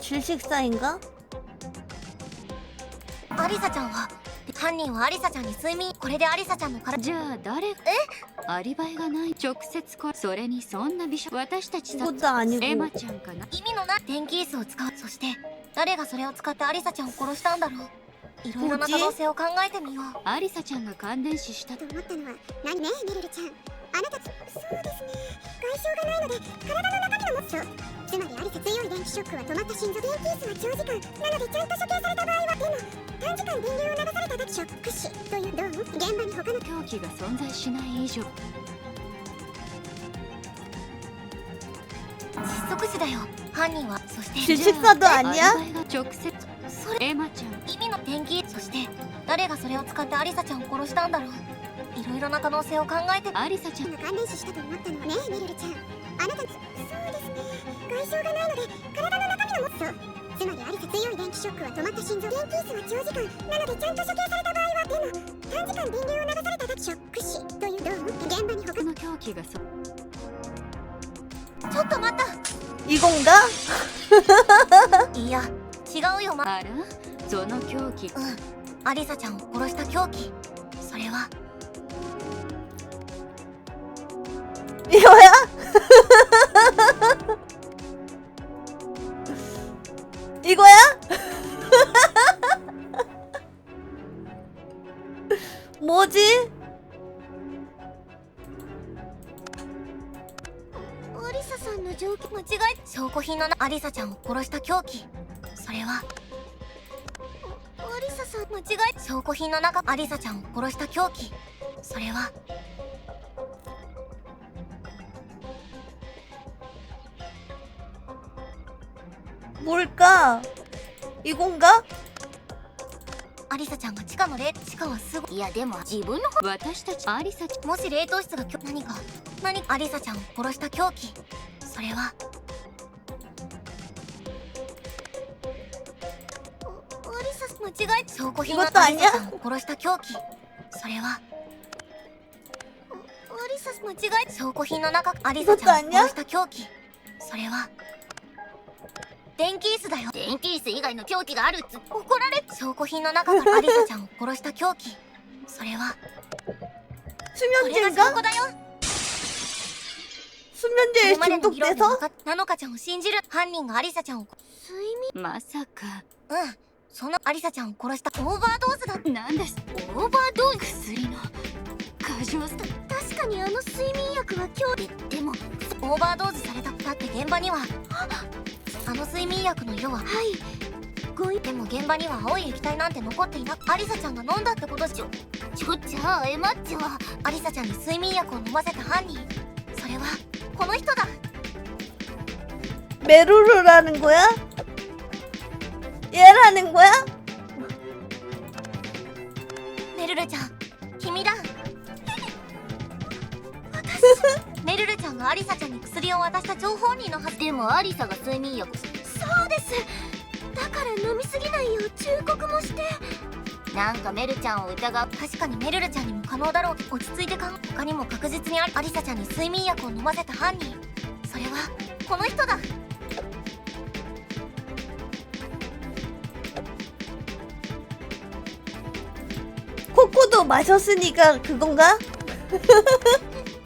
질식사인가? アリサちゃんは犯人はアリサちゃんに睡眠。これでアリサちゃんの体。じゃあ誰アリバイがない直接それにそんな美少私たちだ 그것도 아니고. エマちゃんかな意味のない電気椅子を使う。そして誰がそれを使ってアリサちゃんを殺したんだろう。いろいろな可能性を考えてみよう。アリサちゃんが感電死したと思ったのは何ね、メルルちゃん。あなたそうですね。外傷がないので体の中身のそう。つまりアリサ強い電気ショックは止まった心臓。電気椅子は長時間なのでちゃんと処刑された場合はでも短時間電流を流されただけショック死というどうも現場に他の凶器が存在しない以上窒息死だよ。犯人はそして 질식사도 アリ 아니야? バイが直接それエマちゃん意味の電気。そして誰がそれを使ってアリサちゃんを殺したんだろう。いろいろな可能性を考えて。アリサちゃんが感電死したと思ったのはね、メルルちゃん。あなたそうですね。外傷がないので体の中身のそう。つまりアリサ強い電気ショックは止まった心臓。電気椅子は長時間なのでちゃんと処刑された場合はでも短時間電流を流されただけショック死というどうも現場に他この凶器がちょっと待っ 이건가? た。いや違うよ。あらその凶器アリサちゃんを殺した凶器。それは 이거야? 이거야? 뭐지? アリサさんの状況間違い。証拠品のアリサちゃんを殺した凶器。それはアリサさん間違い。証拠品の中アリサちゃんを殺した凶器。それは 뭘까? 이건가? アリサちゃんが地下の冷地下はすごい。いやでも自分の私たちアリサちもし冷凍室が何アリサちゃんを殺した凶器。それはアリサ間違い。証拠品のアリサちゃんを殺した凶器。それはアリサ間違い。証拠品の中アリサちゃんを殺した凶器。それは電気椅子だよ。電気椅子以外の凶器があるっつ怒られ。証拠品の中からアリサちゃんを殺した凶器。それはこれが証 수면제인가? 拠だよ。 수면제에 これまでの議論で 중독돼서? ナノカちゃんを信じる。犯人がアリサちゃんを睡眠。まさかそのアリサちゃんを殺したオーバードーズだ。なんですオーバードーズ薬の過剰スタ確かにあの睡眠薬は今日でもオーバードーズされた。だって現場にはあの睡眠薬の色はでも現場には青い液体なんて残っていなく、アリサちゃんが飲んだってことじゃあエマッチはアリサちゃんに睡眠薬を飲ませた犯人。それはこの人だ。 메루르라는 거야? 얘라는 거야? メルルちゃん君だ。メルルちゃんがアリサちゃんに薬を渡した張本人のはず。でもアリサが睡眠薬。そうです。だから飲みすぎないよう忠告もして。なんかメルちゃんを疑う。確かにメルルちゃんにも可能だろう。落ち着いて他にも確実にアリサちゃんに睡眠薬を飲ませた犯人。それはこの人だ。 코코도 마셨으니까 그건가?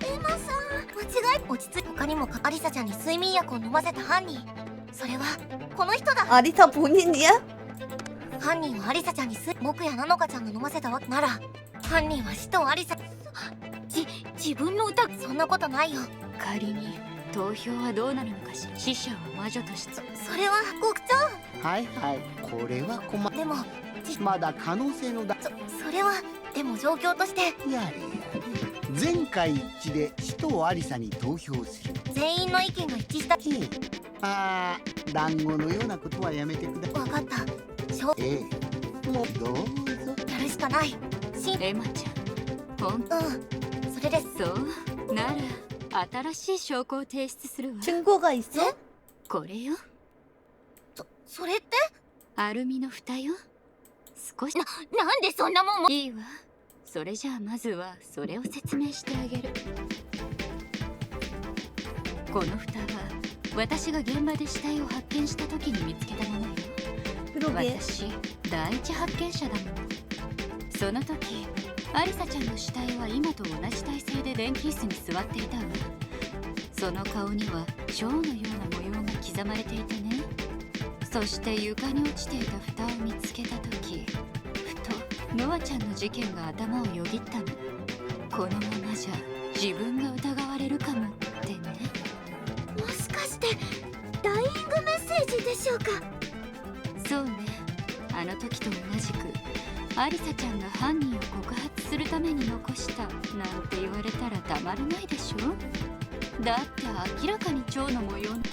エマさん間違い。落ち着いて他にもアリサちゃんに睡眠薬を飲ませた犯人。それはこの人だ。 아리사 본인이야? 犯人はアリサちゃんに僕やナノカちゃんが飲ませたわけなら犯人は死とアリサ。自分の歌そんなことないよ。仮に投票はどうなるのかしら。死者は魔女としてそれは獄長。はいはいこれは困でもまだ可能性のだそれはでも状況としてやれやれ全会一致で死とアリサに投票する全員の意見が一致した。ええああ、団子のようなことはやめてくださわかった。い。ええ、もうどうぞ。やるしかない。エマちゃん、ほんうん。それです。そうなら新しい証拠を提出するわ。 증거가 있어? これよ。それって？アルミの蓋よ。少しなんでそんなもんも。いいわ。それじゃあまずはそれを説明してあげる。この蓋は私が現場で死体を発見した時に見つけたものよ。 그러게. 私第一発見者だもの。その時アリサちゃんの死体は今と同じ体勢で電気椅子に座っていたわ。その顔には蝶のような模様が刻まれていてね。そして床に落ちていた蓋を見つけた時、ふとノアちゃんの事件が頭をよぎったの。このままじゃ自分が疑われるかもってね。もしかしてダイイングメッセージでしょうか？そうね、あの時と同じくアリサちゃんが犯人を告発するために残したなんて言われたらたまらないでしょ。だって明らかに蝶の模様なんだ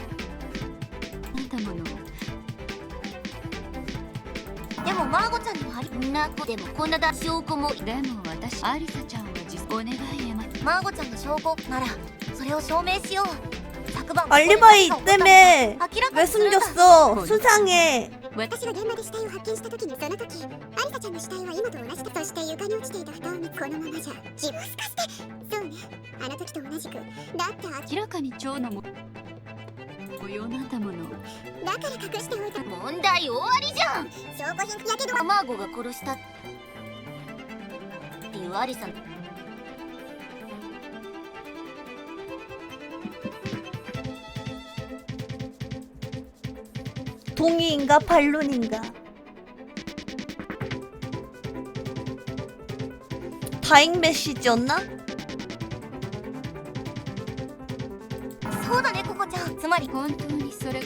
もの。でもマーゴちゃんにはでもこんな証拠も。でも私アリサちゃんはお願いエマ。マーゴちゃんの証拠ならそれを証明しよう。昨晩 알리바이 때문에 明らか 왜 にするんだ。 숨겼어? 수상해. 私が現場で死体を発見した時にその時アリサちゃんの死体は今と同じだ。そして床に落ちていた蓋を見このままじゃ自分すかして。そうね、あの時と同じく。だって明らかに蝶の模様なんだもの。だから隠しておいた。問題終わりじゃん。証拠品やけどマーゴが殺したっていうアリさん。 동의인가 반론인가? 다잉 메시지였나? そうだねココちゃん。つまり本当にそれ悲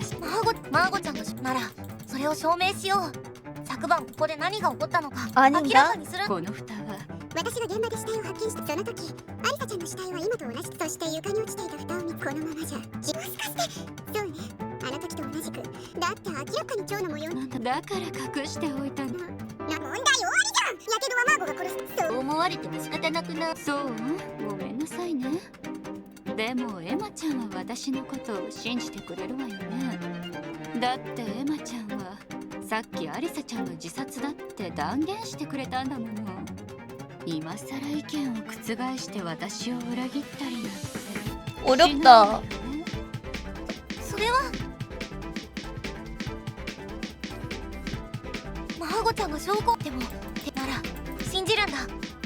しい。マーゴちゃんのならそれを証明しよう。昨晩ここで何が起こったのかあにんだ明らかにする。この蓋は私が現場で死体を発見したその時アリサちゃんの死体は今と同じ。そして床に落ちていた蓋を見このままじゃ自分すかして。そうね、あの時と同じく。だって明らかに蝶の模様なんだ。だから隠しておいたの。問題終わりじゃん。やけどはマーゴが殺す。そう思われても仕方なくな。そうごめんなさいね。でもエマちゃんは私のことを信じてくれるわよね。だってエマちゃんはさっきアリサちゃんの自殺だって断言してくれたんだもの。今さら意見を覆して私を裏切ったりなんて 어렵다. それはマーゴちゃんの証拠でもなら信じるんだ。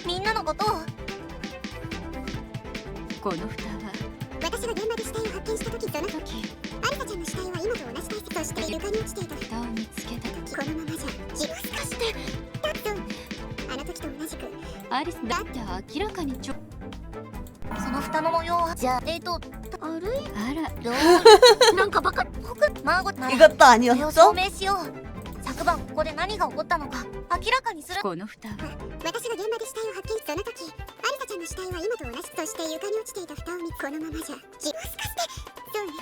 みんなのことを。この蓋は私が現場で死体を発見した時その時時アリサちゃんの死体は今と同じ体勢。そして床に落ちていた蓋を見つけた時、このままじゃ自分すかして。そうね、あの時と同じく。アリスだって明らかにその蓋の模様はじゃあ悪いあらどうなんかバカ。マーゴなら 이것도 それを証 아니었어? 明しよう。昨晩ここで何が起こったのか明らかにする。この蓋は私が現場で死体を発見その時アリサちゃんの死体は今と同じ。そして床に落ちていた蓋を見このままじゃ自分すかして。そうね、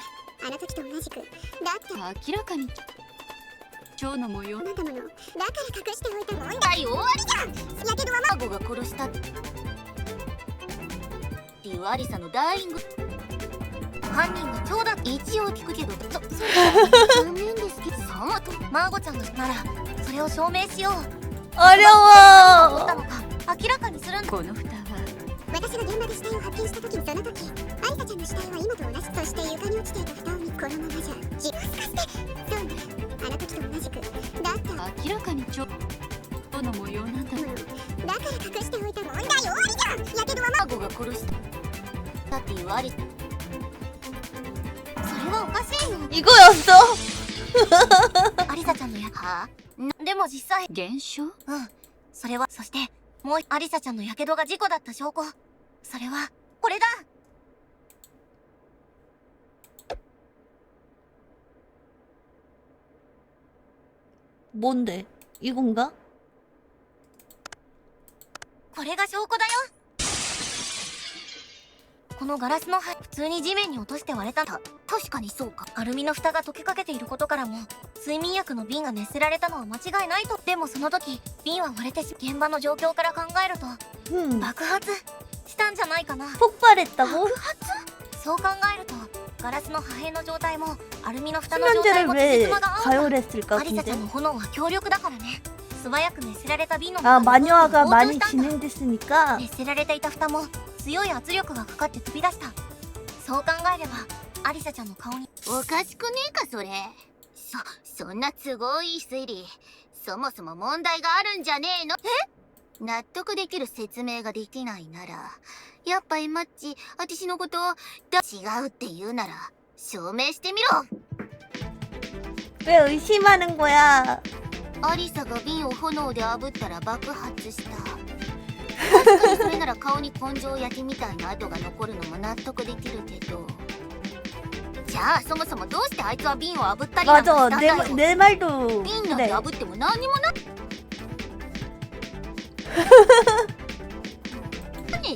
あの時と同じく。だって明らかに蝶の模様なんだもの。だから隠しておいた。問題終わりじゃん。やけどはマーゴが殺したっていうアリサのダイイング。犯人が蝶だ。一応聞くけどそう残念ですけどそうとマーゴちゃんのならそれを証明しよう。起こっ 어려워. たのか明らかにするんだ。この蓋は私が現場で死体を発見した時その時アリサちゃんの死体は今と同じ。そして床に落ちていた蓋を見このままじゃ自分すかして。そうね、あの時と同じく。だって明らかに蝶の模様なんだもの。だから隠しておいた。問題終わりじゃん。やけどはマーゴが殺したっていうアリサ。それはおかしいよ。 이거였어? アリサちゃんのはでも実際現象それはそしてもうアリサちゃんのやけどが事故だった証拠。それはこれだ。 뭔데? 이건가? これが証拠だよ。このガラスの葉普通に地面に落として割れた。確かにそうか。アルミの蓋が溶けかけていることからも睡眠薬の瓶が熱せられたのは間違いないと。でもその時瓶は割れて現場の状況から考えると 爆発したんじゃないかな。 폭발했다고? そう考えるとガラスの破片の状態もアルミの蓋の状態 수면제를 も 왜 辻褄が合う。 가열했을까 アリサちゃん 근데? の炎は強力だからね。素早く熱せられた瓶の 아 中に 마녀화가 膨張 많이 したんだ。 진행됐으니까 熱せられていた蓋も強い圧力がかかって飛び出した。そう考えればアリサちゃんの顔におかしくねえかそれ。そんな都合いい推理、そもそも問題があるんじゃねえの？納得できる説明ができないなら、やっぱエマッチ、私のことを違うって言うなら証明してみろ。 왜 의심하는 거야? アリサが瓶を炎で炙ったら爆発した。確かにそれなら顔に根性焼きみたいな跡が残るのも納得できるけど、じゃあそもそもどうしてあいつは瓶を炙ったりなんか 맞아 したんだよ。 내 말도 瓶なんて 그래. 炙っても何にもなね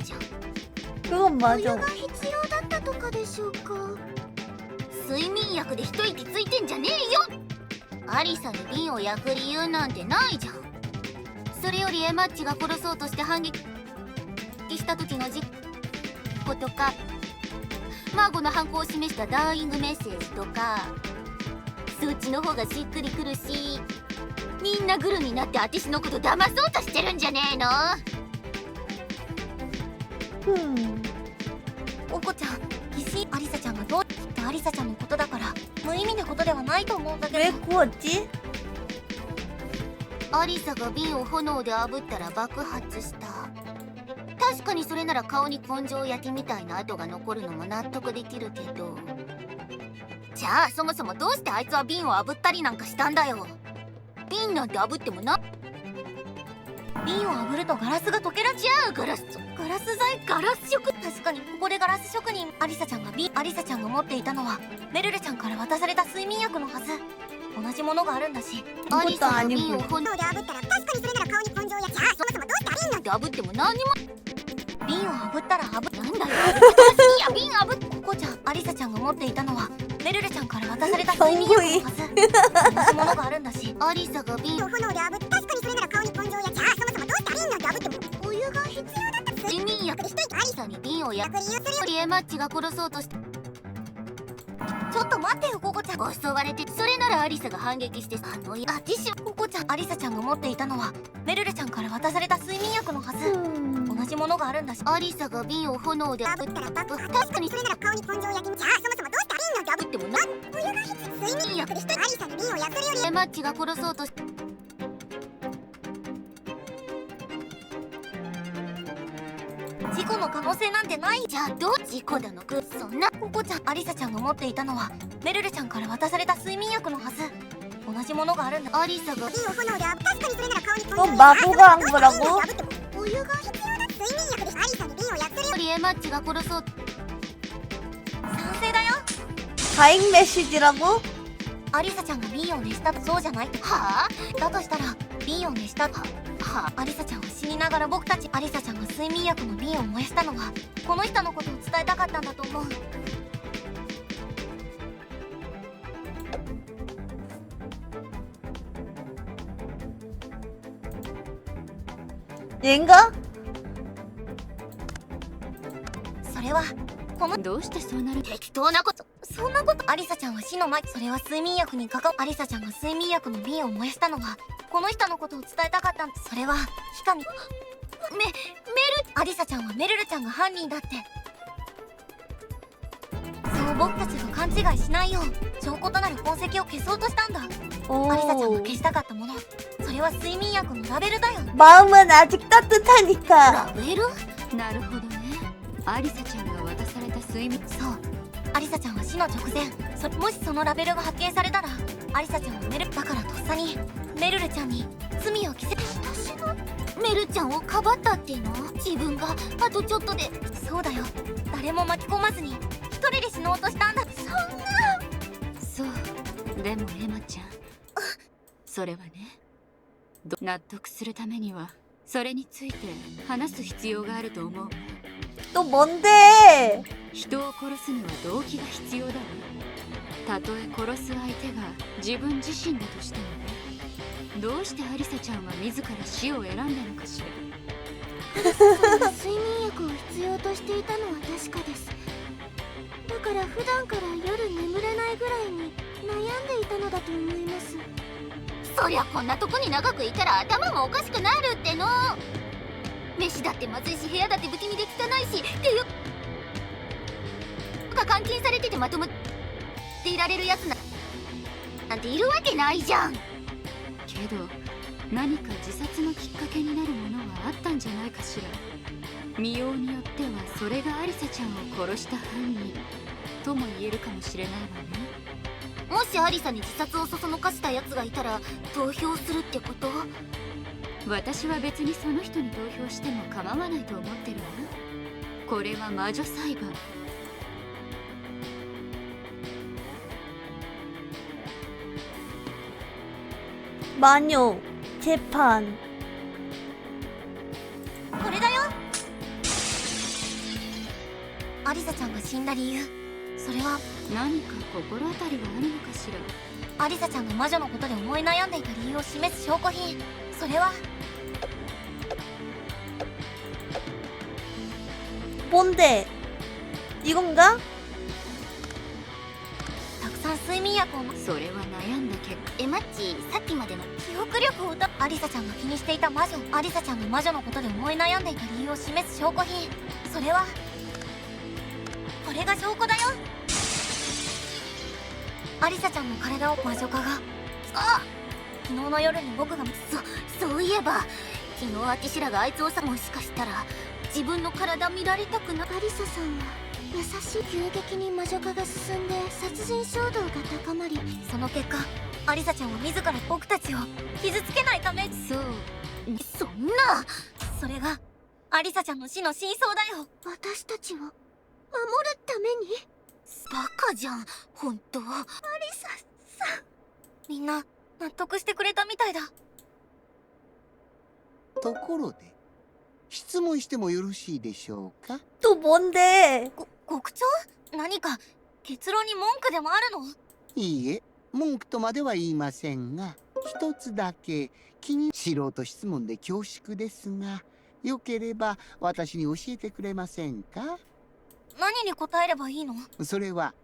えじゃん。 그건 お湯 맞아. が必要だったとかでしょうか。睡眠薬で一息ついてんじゃねえよ。アリサに瓶を焼く理由なんてないじゃん。それよりエマッチが殺そうとして反撃した時の事故とか、マーゴの犯行を示したダーイングメッセージとか、そっちの方がしっくりくるし、みんなグルになってアティスのこと騙そうとしてるんじゃねえの。 おこちゃん必死。アリサちゃんがどうきっとアリサちゃんのことだから無意味なことではないと思うんだけ 왜 ど。 구웠지? アリサが瓶を炎で炙ったら爆発した。確かにそれなら顔に根性焼きみたいな跡が残るのも納得できるけど、じゃあそもそもどうしてあいつは瓶を炙ったりなんかしたんだよ。瓶なんて炙ってもな。瓶を炙るとガラスが溶ける。じゃあガラス材、ガラス職。確かにここでガラス職人。アリサちゃんが持っていたのはメルルちゃんから渡された睡眠薬のはず。同じものがあるんだし。アリサが瓶を 아니고 炎で炙ったら確かにそれなら顔に根性焼き。じゃあそもそもどうして瓶なんて炙っても何にも。瓶を炙ったらなんだよ、いや瓶炙っ。ココちゃん、アリサちゃんが持っていたのはメルルちゃんから渡された睡眠薬のはず。同じものがあるんだし。アリサが瓶を炎で炙って確かにそれなら顔に根性焼き。じゃあそもそもどうして瓶なんて炙ってもお湯が必要だった。睡眠薬でアリサに瓶を焼く理由するよりエマッチが殺そうとして。ちょっと待ってよココちゃん。襲われて、それならアリサが反撃してティッシュ。ココちゃん、アリサちゃんが持っていたのはメルルちゃんから渡された睡眠薬のはず。同じものがあるんだし。アリサが瓶を炎で炙ったら爆発。確かにそれなら顔に根性焼き。じゃあそもそもどうして瓶なんて炙ってもな。お湯が必要。睡眠薬でアリサに瓶を焼くよりエマッチが殺そうとして。事故の可能性なんてない。じゃあどう事故だのく。そんなココちゃん、アリサちゃんが持っていたのはメルルちゃんから渡された睡眠薬のはず。同じものがあるんだ。アリサが瓶を炎で炙確かにそれなら顔に根性 어 마구가 한 거라고? お湯が必要だ。睡眠薬でアリサに瓶を焼くよよりエマッチが殺そう。賛成だよ。 다잉 메시지라고? アリサちゃんが瓶を熱したと。そうじゃない。はだとしたら瓶を熱した。アリサちゃんは死にながら僕たち。アリサちゃんが睡眠薬の瓶を燃やしたのはこの人のことを伝えたかったんだと思う。 얘인가? それはこのどうしてそうなる。適当なこと。そんなこと。アリサちゃんは死の前。それは睡眠薬に関わ。アリサちゃんが睡眠薬の瓶を燃やしたのはこの人のことを伝えたかったん。それはヒカミ。アリサちゃんはメルルちゃんが犯人だって。そう僕たちが勘違いしないよう証拠となる痕跡を消そうとしたんだ。アリサちゃんが 오 消したかったもの、それは睡眠薬のラベルだよ。 마음은 아직 따뜻하니까 ラベル。なるほどね。アリサちゃんが渡された睡眠。そうアリサちゃんは死の直前もしそのラベルが発見されたらアリサちゃんはメルだからとっさにメルルちゃんに罪を着せ。私がメルちゃんをかばったっていうの。自分があとちょっとで。そうだよ誰も巻き込まずに一人で死のうとしたんだ。そんな。そうでもエマちゃん、それはね、納得するためにはそれについて話す必要があると思う。또 뭔데? 人を殺すには動機が必要だわ。たとえ殺す相手が自分自身だとしてもね。どうしてアリサちゃんは自ら死を選んだのかしら。睡眠薬を必要としていたのは確かです。だから普段から夜眠れないぐらいに悩んでいたのだと思います。そりゃこんなとこに長くいたら頭もおかしくなるっての。飯だってまずいし、部屋だって不気味で汚いしっていうが監禁されててまとまっていられるやつなんているわけないじゃん。けど何か自殺のきっかけになるものはあったんじゃないかしら。見ようによってはそれがアリサちゃんを殺した犯人とも言えるかもしれないわね。もしアリサに自殺をそそのかしたやつがいたら投票するってこと？私は別にその人に投票しても構わないと思ってるわ。これは魔女裁判。마녀 재판. これだよ。アリサちゃんが死んだ理由、それは何か心当たりがあるのかしら。アリサちゃんが魔女のことで思い悩んでいた理由を示す証拠品、それは 뭔데? 이건가? たくさん睡眠薬をそれは悩んだ結果。マッチ、さっきまでの記憶力をアリサちゃんが気にしていた魔女、アリサちゃんが魔女のことで思い悩んでいた理由を示す証拠品、それはこれが証拠だよ。アリサちゃんの体を魔女化が、昨日の夜に僕がそういえば昨日アティシュラがあいつをもしかしたら自分の体見られたくな。アリサさんは優しい。急激に魔女化が進んで殺人衝動が高まり、その結果アリサちゃんは自ら僕たちを傷つけないため、そう。そんな。それがアリサちゃんの死の真相だよ。私たちを守るために。バカじゃん本当。アリサさん、みんな納得してくれたみたいだ。ところで質問してもよろしいでしょうか。 또 뭔데? 獄長、何か結論に文句でもあるの？いいえ、文句とまでは言いませんが、一つだけ素人質問で恐縮ですが、よければ私に教えてくれませんか。何に答えればいいの？それは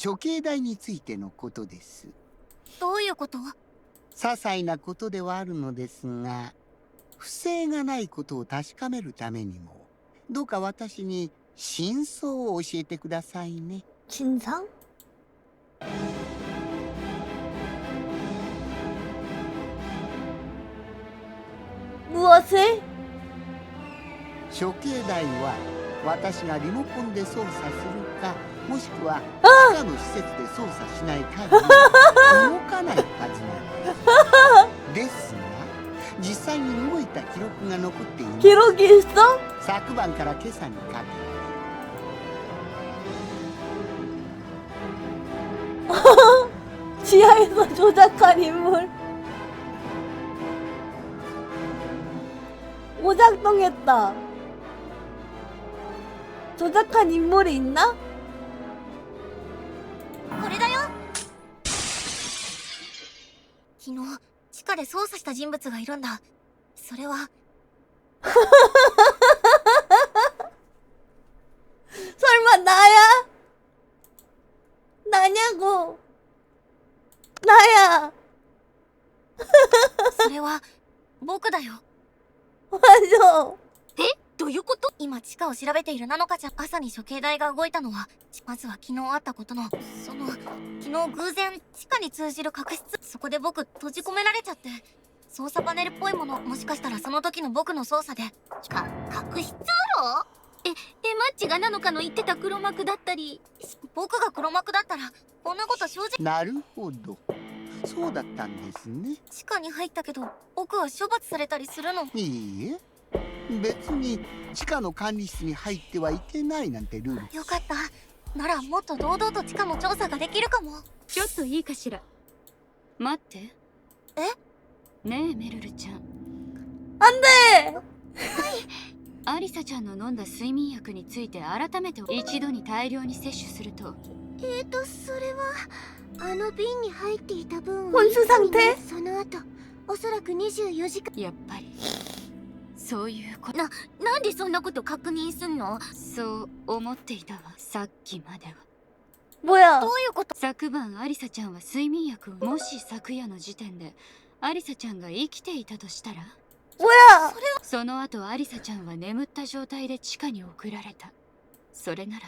処刑台についてのことです。どういうこと？些細なことではあるのですが、不正がないことを確かめるためにも、どうか私に真相を教えてくださいね。 진상? 무엇을? 処刑台は私がリモコンで操作するか、もしくは地下の施設で操作しない限り動かないはずなんです。ですが、実際に動いた記録が残っています。 기록이 있어? 昨晩から今朝にかけて 지하에서 조작한 인물. 오작동했다. 조작한 인물이 있나? これだよ。昨日地下で操作した人物がいるんだ。それは설마 나야? 나냐고. 나야. それは僕だよ。 맞아. どういうこと？今地下を調べているナノカちゃん。朝に処刑台が動いたのは、まずは昨日あったことの、昨日偶然地下に通じる隠室、そこで僕閉じ込められちゃって、操作パネルっぽいもの、もしかしたらその時の僕の操作で。隠し通路？マッチがナノカの言ってた黒幕だったり。僕が黒幕だったらこんなこと正直。なるほど、そうだったんですね。地下に入ったけど僕は処罰されたりするの？いいえ、別に地下の管理室に入ってはいけないなんてルール。よかった。ならもっと堂々と地下の調査ができるかも。ちょっといいかしら。待って。え？ねえメルルちゃん。 안 돼! アアリサちゃんの飲んだ睡眠薬について改めて一度に大量に摂取すると、それはあの瓶に入っていた分を本数상태？その後おそらく24時間。やっぱりそういうこと。なんでそんなこと確認すんの？そう思っていたわ、さっきまでは。 뭐야? どういうこと？昨晩アリサちゃんは睡眠薬を、もし昨夜の時点でアリサちゃんが生きていたとしたら、 뭐야? その後アリサちゃんは眠った状態で地下に送られた。それなら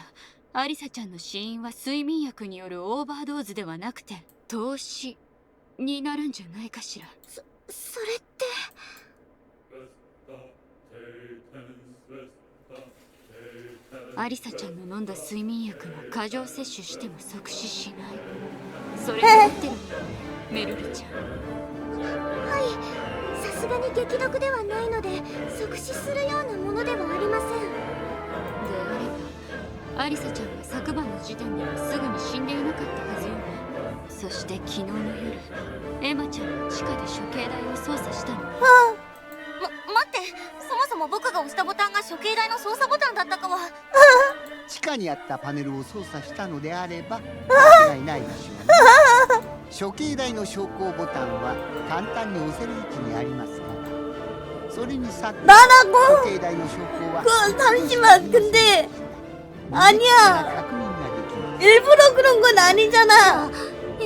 アリサちゃんの死因は睡眠薬によるオーバードーズではなくて凍死になるんじゃないかしら。それって。アリサちゃんの飲んだ睡眠薬も過剰摂取しても即死しない。それが合ってるのメルルちゃん。はい、さすがに激毒ではないので即死するようなものではありません。であればアリサちゃんは昨晩の時点ではすぐに死んでいなかったはずよね。そして昨日の夜エマちゃんは地下で処刑台を操作したの。待って、そもそも僕が押したボタンが処刑台の操作ボタンだったかは。地下にあったパネルを操作したのであれば間違いないでしょうね。処刑台の昇降ボタンは簡単に押せる位置にありますから。それにさっき 나라고? 処刑台の昇降は 잠시만, 근데 아니야. 確認ができます。 일부러 그런 건 아니잖아.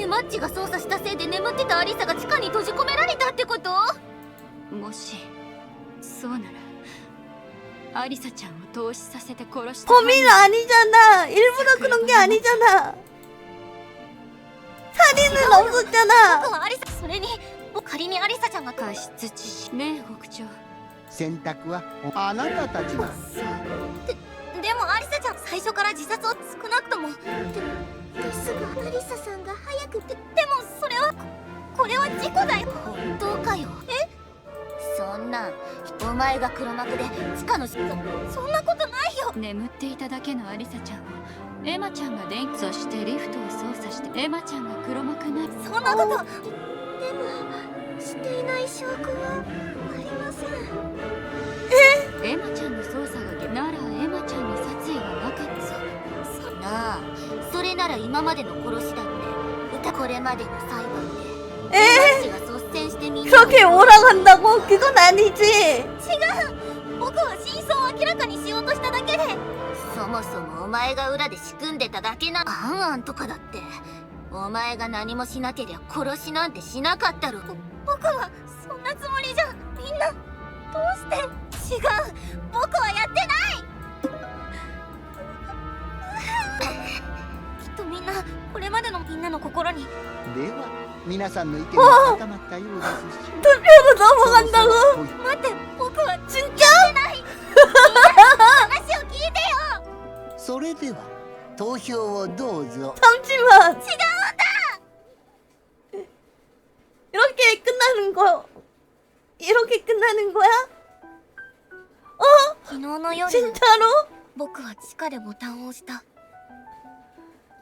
マッチが操作したせいで眠ってたアリサが地下に閉じ込められたってこと？もしそうならアリサちゃんを凍死させて殺した。 범인 아니잖아. 일부러 그런 게 아니잖아. 살인은 없었잖아. 僕はアリサ、それに仮にアリサちゃんが過失致死ねえ北長。選択はあなたたちの。でもアリサちゃん最初から自殺を少なくとも。ですがアリサさんが早くでもそれはこれは事故だよ。本当かよ。そんなんお前が黒幕で地下のそんなことないよ。眠っていただけのアリサちゃんをエマちゃんが電気、そしてリフトを操作してエマちゃんが黒幕なり。そんなこと。でもしていない証拠はありません。エマちゃんの操作がならエマちゃんに殺意がなかった。なあ、それなら今までの殺しだってこれまでの裁判でマッチが率先してみんな 그렇게 몰아간다고? 그건 아니지. 僕は真相を明らかにしようとしただけで。そもそもお前が裏で仕組んでただけな。アンアンとかだってお前が何もしなけりゃ殺しなんてしなかったろ。僕はそんなつもりじゃ。みんなどうして。違う、僕はやってない。きっとみんなこれまでのみんなの心に。では皆さんの意見が固まったようですし、 투표로 넘어간다고? そろそろ待って、僕は 진짜? 話を聞いてよ。それでは投票をどうぞ。 잠시만. 이렇게 끝나는 거? 이렇게 끝나는 거야? 昨日の夜 진짜로? 僕は地下でボタンを押した。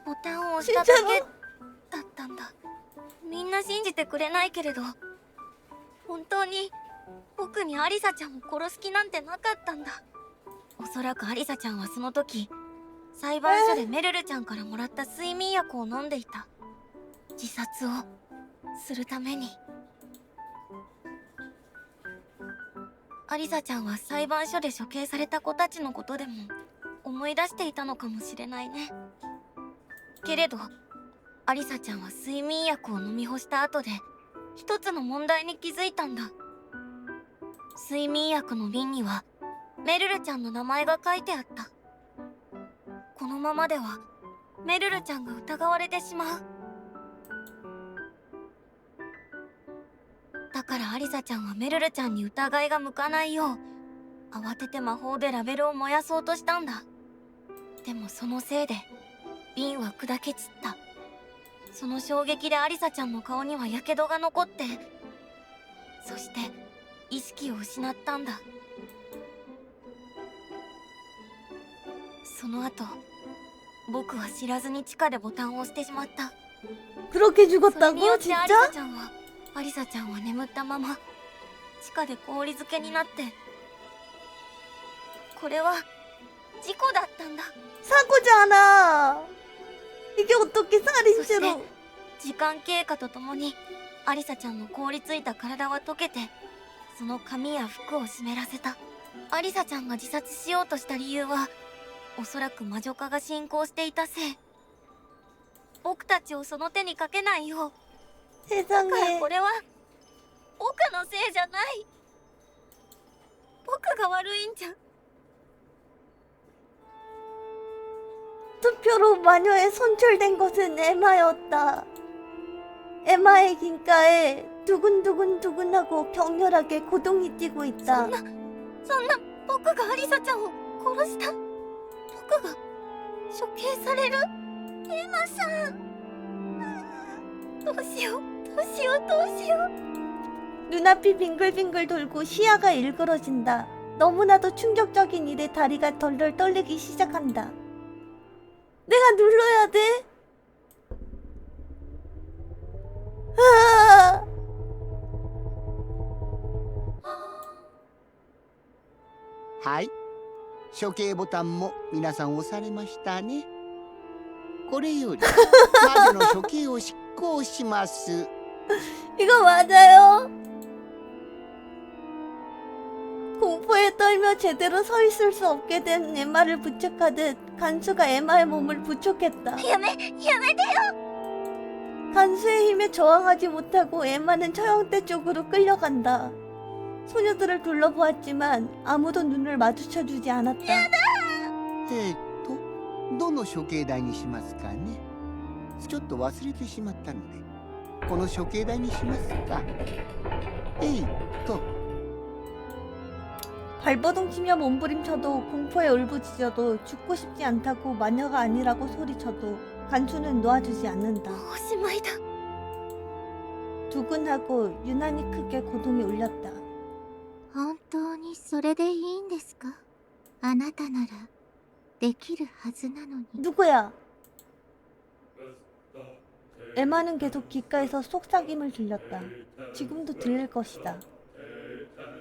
ボタンを押しただけ 진짜로? だったんだ。みんな信じてくれないけれど、本当に僕にアリサちゃんを殺す気なんてなかったんだ。おそらくアリサちゃんはその時裁判所でメルルちゃんからもらった睡眠薬を飲んでいた。自殺をするために。アリサちゃんは裁判所で処刑された子たちのことでも思い出していたのかもしれないね。けれどアリサちゃんは睡眠薬を飲み干した後で一つの問題に気づいたんだ。睡眠薬の瓶にはメルルちゃんの名前が書いてあった。このままではメルルちゃんが疑われてしまう。だからアリサちゃんはメルルちゃんに疑いが向かないよう慌てて魔法でラベルを燃やそうとしたんだ。でもそのせいで瓶は砕け散った。その衝撃でアリサちゃんの顔には火傷が残って、そして意識を失ったんだ。その後僕は知らずに地下でボタンを押してしまった。 그렇게 それによ 죽었다고? ってアリサ 진짜? ちゃんは眠ったまま地下で氷漬けになってこれは事故だったんだ。 사고잖아. 이게 어떻게 そして 살인죄로? 時間経過とともにアリサちゃんの凍りついた体は溶けて、その髪や服を湿らせた。アリサちゃんが自殺しようとした理由は、おそらく魔女化が進行していたせい。僕たちをその手にかけないよう。だから 세상에. これは僕のせいじゃない。僕が悪いんじゃ。 투표로 마녀에 선출된 것은 에마였다. 에마의 귓가에 두근두근두근하고 격렬하게 고동이 뛰고 있다. そんな僕がアリサちゃんを殺した。僕が処刑される。エマさん。どうしよう、どうしよう、どうしよう。 눈앞이 빙글빙글 돌고 시야가 일그러진다. 너무나도 충격적인 일에 다리가 덜덜 떨리기 시작한다. 내가 눌러야 돼? 아! はい、処刑ボタンも皆さん押されましたね。これより魔女の処刑を執行します。 이거 맞아요? 공포에 떨며 제대로 서 있을 수 없게 된 에마를 부축하듯 간수가 에마의 몸을 부축했다. やめてよ。 간수의 힘에 저항하지 못하고 에마는 처형대 쪽으로 끌려간다. 소녀들을 둘러보았지만 아무도 눈을 마주쳐주지 않았다. どの処刑台にしますかね。ちょっと忘れてしまったので、この処刑台にしますか。발버둥치며 몸부림쳐도 공포에 울부짖어도 죽고 싶지 않다고 마녀가 아니라고 소리쳐도 간수는 놓아주지 않는다. おしまいだ。 두근하고 유난히 크게 고동이 울렸다. 本当にそれでいいんですか？あなたならできるはずなのに。 누구야? 에마는 계속 귓가에서 속삭임을 들렸다. 지금도 들릴 것이다.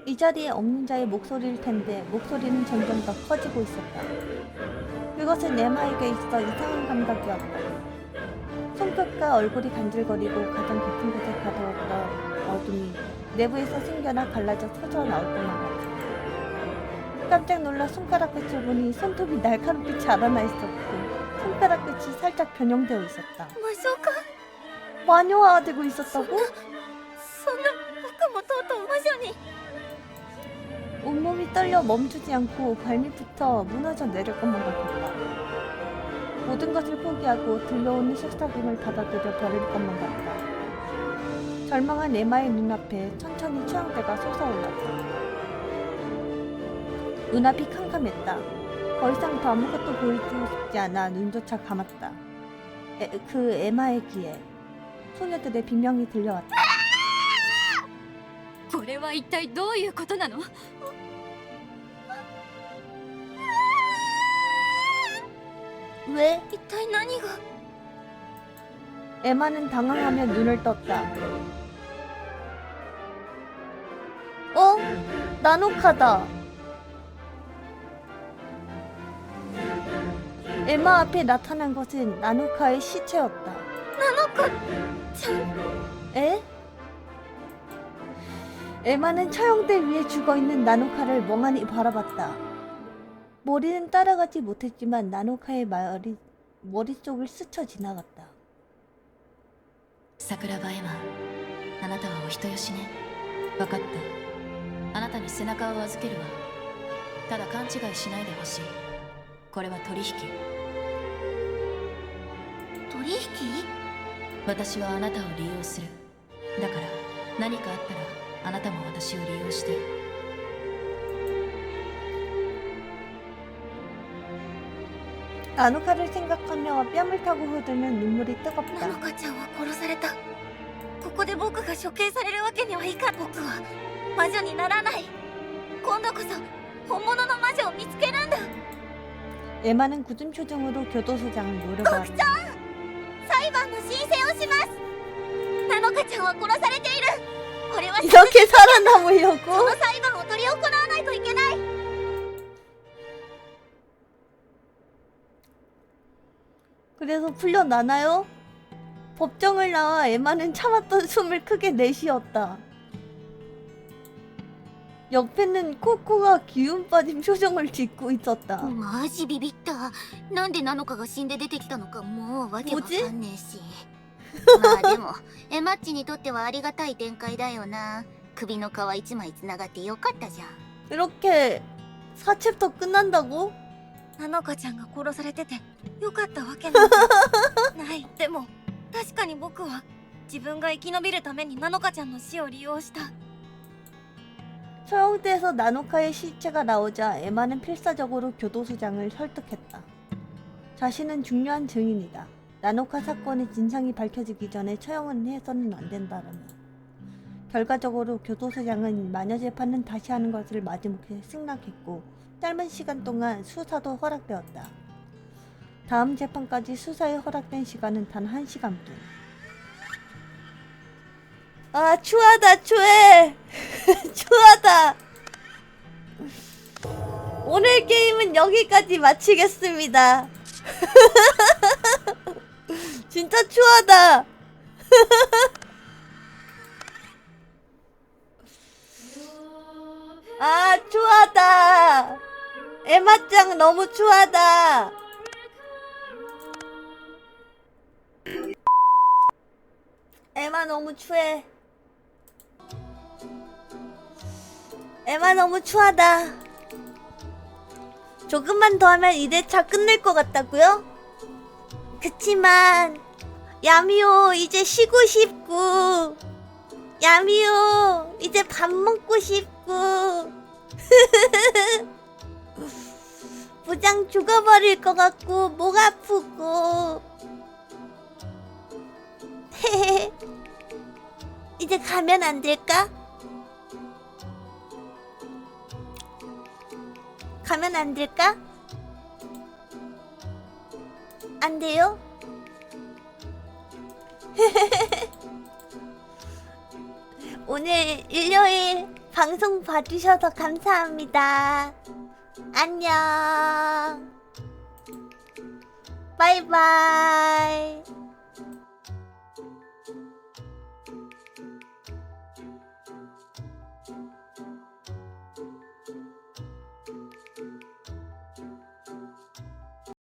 이 자리에 없는 자의 목소리일 텐데 목소리는 점점 더 커지고 있었다. 그것은 에마에게 있어 이상한 감각이었다. 손끝과 얼굴이 간질거리고 가장 깊은 곳에 가두었던 어둠이 내부에서 생겨나 갈라져 터져 나올 것만 같았다. 깜짝 놀라 손가락 끝을 보니 손톱이 날카롭게 자라나 있었고 손가락 끝이 살짝 변형되어 있었다. 魔女か。 마녀화되고 있었다고? そんな僕もとうとう魔女に。 온몸이 떨려 멈추지 않고 발밑부터 무너져 내릴 것만 같았다. 모든 것을 포기하고 들려오는 속삭임을 받아들여 버릴 것만 같다. 절망한 에마의 눈앞에 천천히 취향대가 솟아올랐다. 눈앞이 캄캄했다. 더 이상 더 아무것도 보이고 싶지 않아 눈조차 감았다. 그 에마의 귀에 소녀들의 비명이 들려왔다. これは一体どういうことなの？ 왜? 一体何が。 에마는 당황하며 눈을 떴다. 어? 나노카다. 에마 앞에 나타난 것은 나노카의 시체였다. ナノカちゃん。 에? 에마는 처형대 위에 죽어있는 나노카를 멍하니 바라봤다. 머리는 따라가지 못했지만 나노카의 머릿속을 스쳐 지나갔다. 桜庭エマ、あなたはお人よしね。分かった。あなたに背中を預けるわ。ただ勘違いしないでほしい。これは取引。取引？私はあなたを利用する。だから何かあったらあなたも私を利用して。 나노카를 생각하며 뺨을 타고 흐르는 눈물이 ナ 뜨겁다. ノカちゃんは殺された。ここで僕が処刑されるわけにはいかん。僕は魔女にならない。今度こそ本物の魔女を見つけるんだ。 에마는 굳은 표정으로 교도소장을 노려보았다. 裁判の申請をします。ナノカちゃんは殺されている。これは 이렇게 そ 살아남으려고? の裁判を執り行わないといけない。 그래서 풀려나나요? 법정을 나와 에마는 참았던 숨을 크게 내쉬었다. 옆에는 코코가 기운 빠진 표정을 짓고 있었다. マジビビった。なんでナノカが死んで出てきたのかもうわけわかんねえし。まあでもエマッチにとってはありがたい展開だよな。首の皮一枚つながってよかったじゃん。 이렇게 4챕터 끝난다고? ナノカちゃんが殺されててよかったわけなんてない。でも確かに僕は自分が生き延びるためにナノカちゃんの死を利用した。 처형대에서 나노카의 시체가 나오자 에마는 필사적으로 교도소장을 설득했다. 자신은 중요한 증인이다. 나노카 사건의 진상이 밝혀지기 전에 처형은 해서는 안 된다라며. 결과적으로 교도소장은 마녀 재판은 다시 하는 것을 마지막에 승낙했고 짧은 시간 동안 수사도 허락되었다. 다음 재판까지 수사에 허락된 시간은 단 1시간뿐. 아, 추하다, 추해. 추하다. 오늘 게임은 여기까지 마치겠습니다. 진짜 추하다. 아, 추하다. 에마짱 너무 추하다. 에마 너무 추해. 에마 너무 추하다. 조금만 더 하면 이 대차 끝낼 것 같다고요? 그치만 야미오 이제 쉬고 싶고 야미오 이제 밥 먹고 싶고 부장 죽어버릴 것 같고 목 아프고 이제 가면 안 될까? 가면 안 될까? 안 돼요? 오늘 일요일 방송 봐주셔서 감사합니다. 안녕. 바이바이.